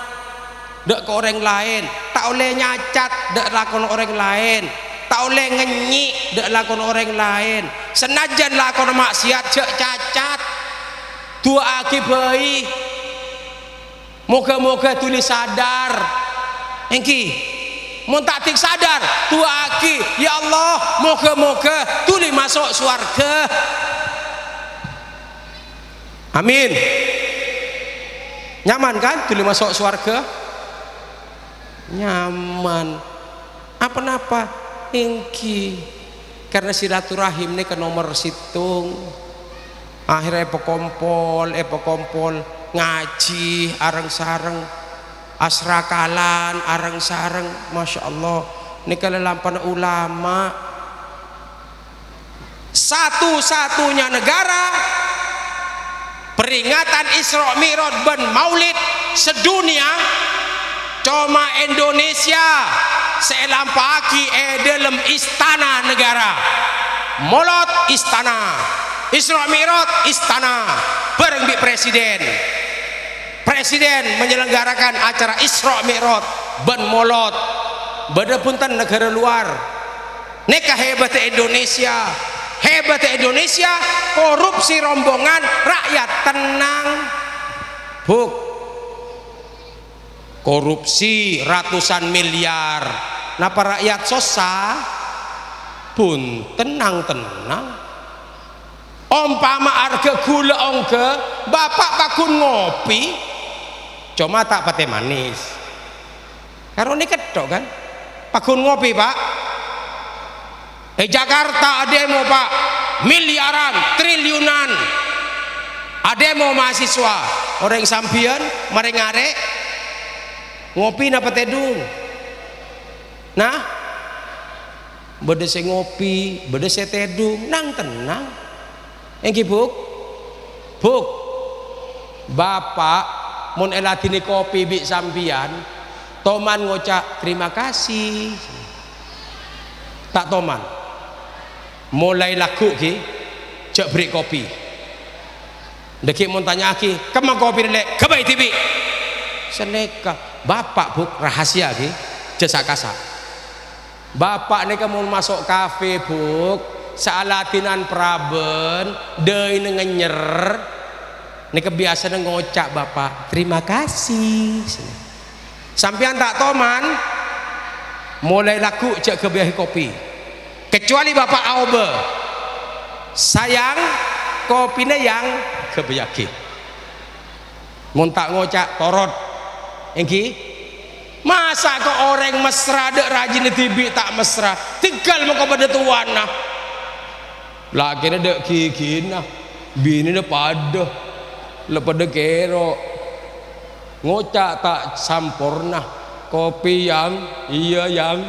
dak ke orang lain tak oleh nyacat dak lakon orang lain tak oleh ngenyi dak lakon orang lain senajan lakon maksiat cek cacat dua akibai moga-moga tulis sadar engki mun tak tik sadar tua aki ya Allah moga-moga tulis masuk surga amin nyaman kan tulis masuk surga nyaman apa-apa engki karena silaturahim ini ke nomor situng akhirnya pekompol ngaji areng sareng asrakalan areng sareng Masya Allah ini kalau lampan ulama satu-satunya negara peringatan Isra Mi'raj ben Maulid sedunia cuma Indonesia selampaki dalam istana negara Maulid istana Isra Mi'raj istana bareng bi presiden menyelenggarakan acara Isra Mi'raj ben Maulid beda punten negara luar nikah hebat Indonesia Hebat Indonesia, korupsi rombongan, rakyat tenang. Buk, korupsi ratusan miliar, napa rakyat susah? Pun tenang-tenang. Umpama harga gula ongge, bapak pakun ngopi, cuma tak pate manis. Karo ini kedok kan, pakun ngopi pak. Jakarta demo pak, miliaran, triliunan. Demo mahasiswa, orang sampian, mereng arek, ngopi napa tedung. Nah, beda se ngopi, beda se tedung, nang tenang. Engki buk, bapak mun elatini kopi bi sampian, toman ngocak terima kasih. Tak toman, mulai laku ki, cek beri kopi. Deki mun tanya ki, kemana kopi lek, kebai tibi. Seneka, bapak buk rahasia ki, cesak kasak. Bapak ni kamu masuk kafe buk. Salatinan praben deui ngenyer ini kebiasaan ngocak bapak terima kasih sampean tak toman mulai laku cek kebiahi kopi kecuali bapak aobe sayang kopinya yang kebiaki mun tak ngocak torot engki masa kok orang mesra dek rajin tibi tak mesra tinggal mau kepada tuan nah laki ada kikina bini ada pada lepada kero ngocak tak sampurna kopi yang iya yang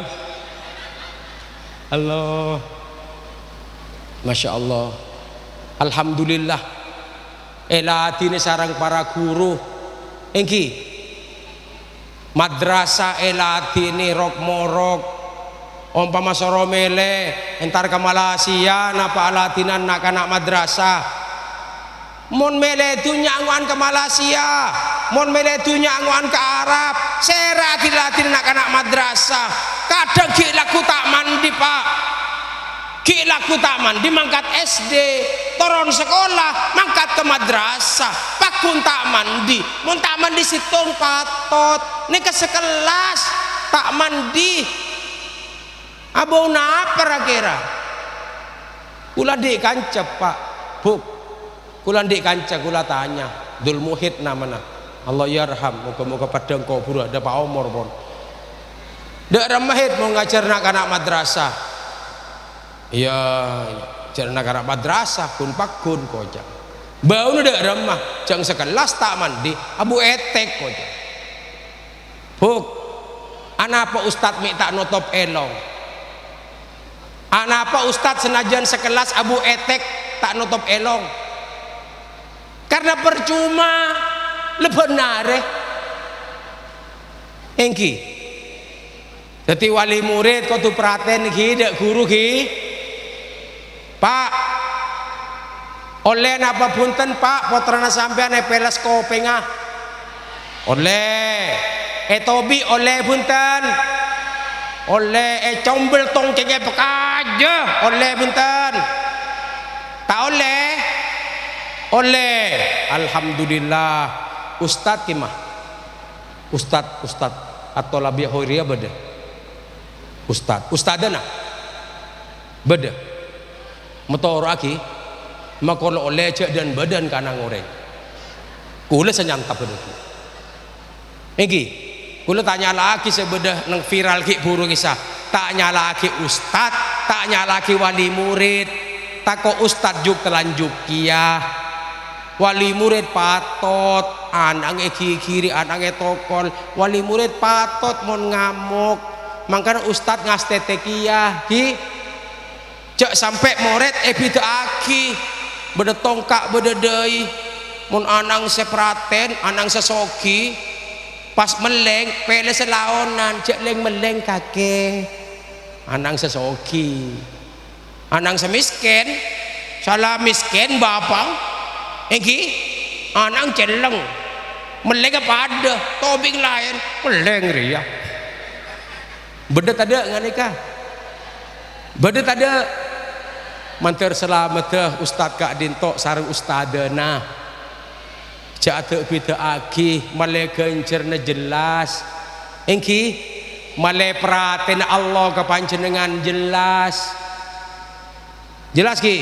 Allah Masya Allah Alhamdulillah elati ini sarang para guru engki madrasah elati ini rok morok umpama soromele entar ke Malaysia napa alatinan nak anak madrasah mon mele tu nyanguan ke Malaysia mon mele tu nyanguan ke Arab serati latin nak anak madrasah kadang ki laku tak mandi pak ki laku tak mandi mangkat SD turun sekolah mangkat ke madrasah pakun tak mandi mon tak mandi situng patot ni ke sekelas tak mandi abau napa kira kula dik kancep pak buk kula dik kancep kula tanya Dul Muhid namanya Allah yarham moga-moga padang kau buru ada Pak Omar pun dek remahid mau ngajar anak madrasah iya ngajar anak madrasah kun pakun koja bau dek remah jang sekelas tak mandi abu etek koja buk anak apa ustad mi tak notop elong anak apa ustadz senajan sekelas abu etek tak nutup elong karena percuma lebenare engki jadi wali murid kau tu perhatian ki dek guru ki pak oleh napa punten pak potrana sampean pelas kopengah oleh tobi oleh punten oleh combel tong cengke pekaja oleh bentar tak oleh alhamdulillah ustad kimah ustad atau labia hoiria beda ustadana beda motor aki makolo oleh cek dan badan kana ngoreng kula senyantap beda engki kula tanya lagi sebedah nang viral ki buru kisah tanya lagi ustad tanya lagi wali murid tako ustad juk telanjuk kia wali murid patot anange kiri anange tokol wali murid patot mon ngamuk makanya ustad ngastete kia ki cek sampai murid bida aki beda tongkak beda deui mon anang sepraten anang sesogi pas meleng pele selaonan cek leng meleng kakek anang sesoki anang semiskin salah miskin bapak engki anang celeng meleng apa ada tobing lain meleng ria bedet ada nggak nikah bedet ada manter selamat Ustad Kak Dinto sareng ustadana jatuh bida agi male gencerna jelas engki male praten Allah ke panjenengan jelas ki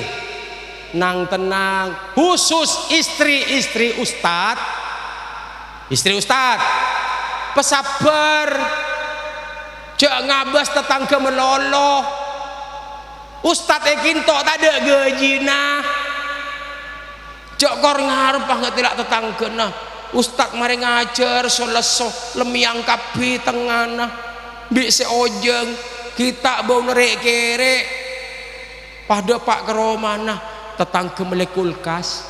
nang tenang khusus istri ustad pesabar cek ngabas tetangga meloloh ustad ekin tok tak ada gajina cek kor ngarep banget tidak tetangga ustad mari ngajar soleso lemiang kapi tengana bi seojeng kita bau nerek kere pada pak keromana tetangga melek kulkas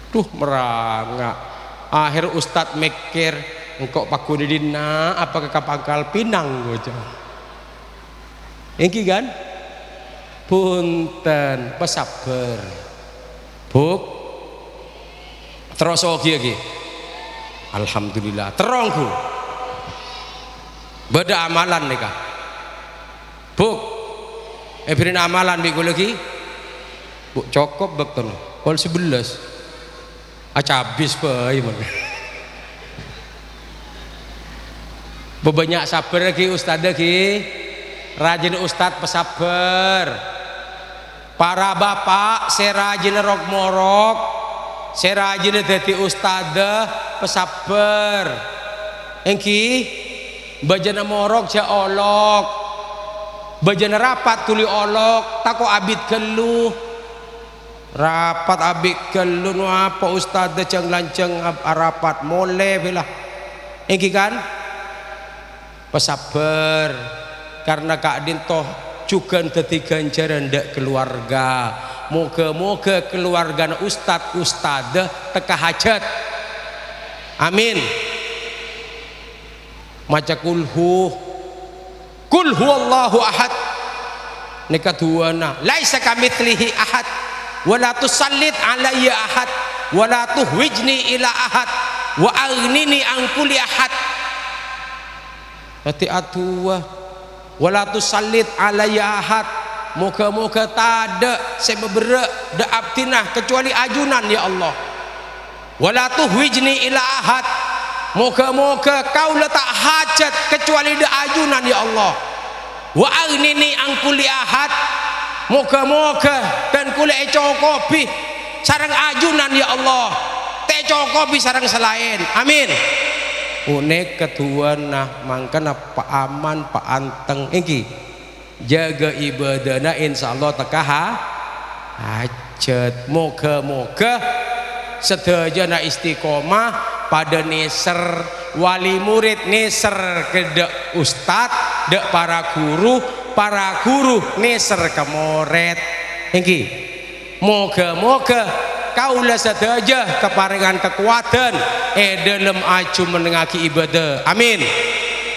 tuh merangak akhir ustad mikir engkau paku didina apa ke kapangkal pinang gojo engki kan punten pesabar buk terus lagi alhamdulillah terongku beda amalan nih kak buk bikin amalan biku lagi buk cokop betul kol 11 habis bayi mana bebanyak sabar lagi ustad lagi rajin ustad pesabar para bapak serajin rok morok serajin dadi ustad pesabar engki bajana morok ja olok bajana rapat tuli olok tako abid keluh rapat abid keluh nu apa ustad ceng lanceng rapat mole bilah engki kan pesabar karena Kak Dinto juga dadi ganjaran ndak keluarga moga-moga keluarga ustad teka hajat amin maca kulhu Allahu ahad nika duana laisa kamitslihi ahad wala tusallit alayya ahad wala tuhwijni ila ahad wa aghnini an kulli ahad hati atua wala tusallit alayya ahad moga-moga tada saya beberek da abtinah kecuali ajunan ya Allah wala tuhwijni ila ahad moga-moga kau letak hajat kecuali da ajunan ya Allah wa aghnini an kulli ahad moga-moga dan kule cokopi sareng ajunan ya Allah te cokopi sareng selain amin unek kedua nah mangkana pak aman pak anteng engki jaga ibadahna insyaallah teka hajat moga-moga sedaya istiqomah pada neser wali murid neser ke dek ustad dek para guru neser ke murid engki moga-moga kaulah sedaya keparingan kekuatan dalam aju menengaki ibadah amin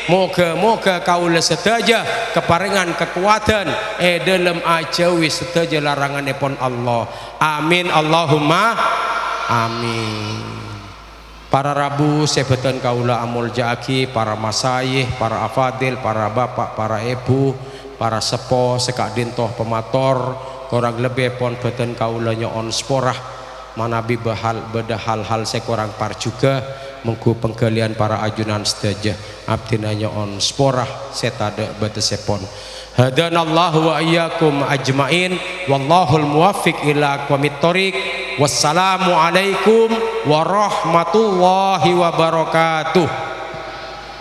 moga-moga kaulah sedaya keparingan kekuatan dalam ajawi sedaya laranganipun Allah amin Allahumma amin para rabu sebetan kaulah amul jaki para masayih para afadil para bapak para ibu para sepo sekak dintoh pemator kurang lebih pon beten kaulah nyon sporah manabi beda hal-hal sekurang par juga mengku penggalian para ajunan sedaja abdinanya on sporah setada betesepon hadanallahu wa iyyakum ajmain wallahul muwaffiq ila aqwamit thoriq wassalamu alaikum warahmatullahi wabarakatuh.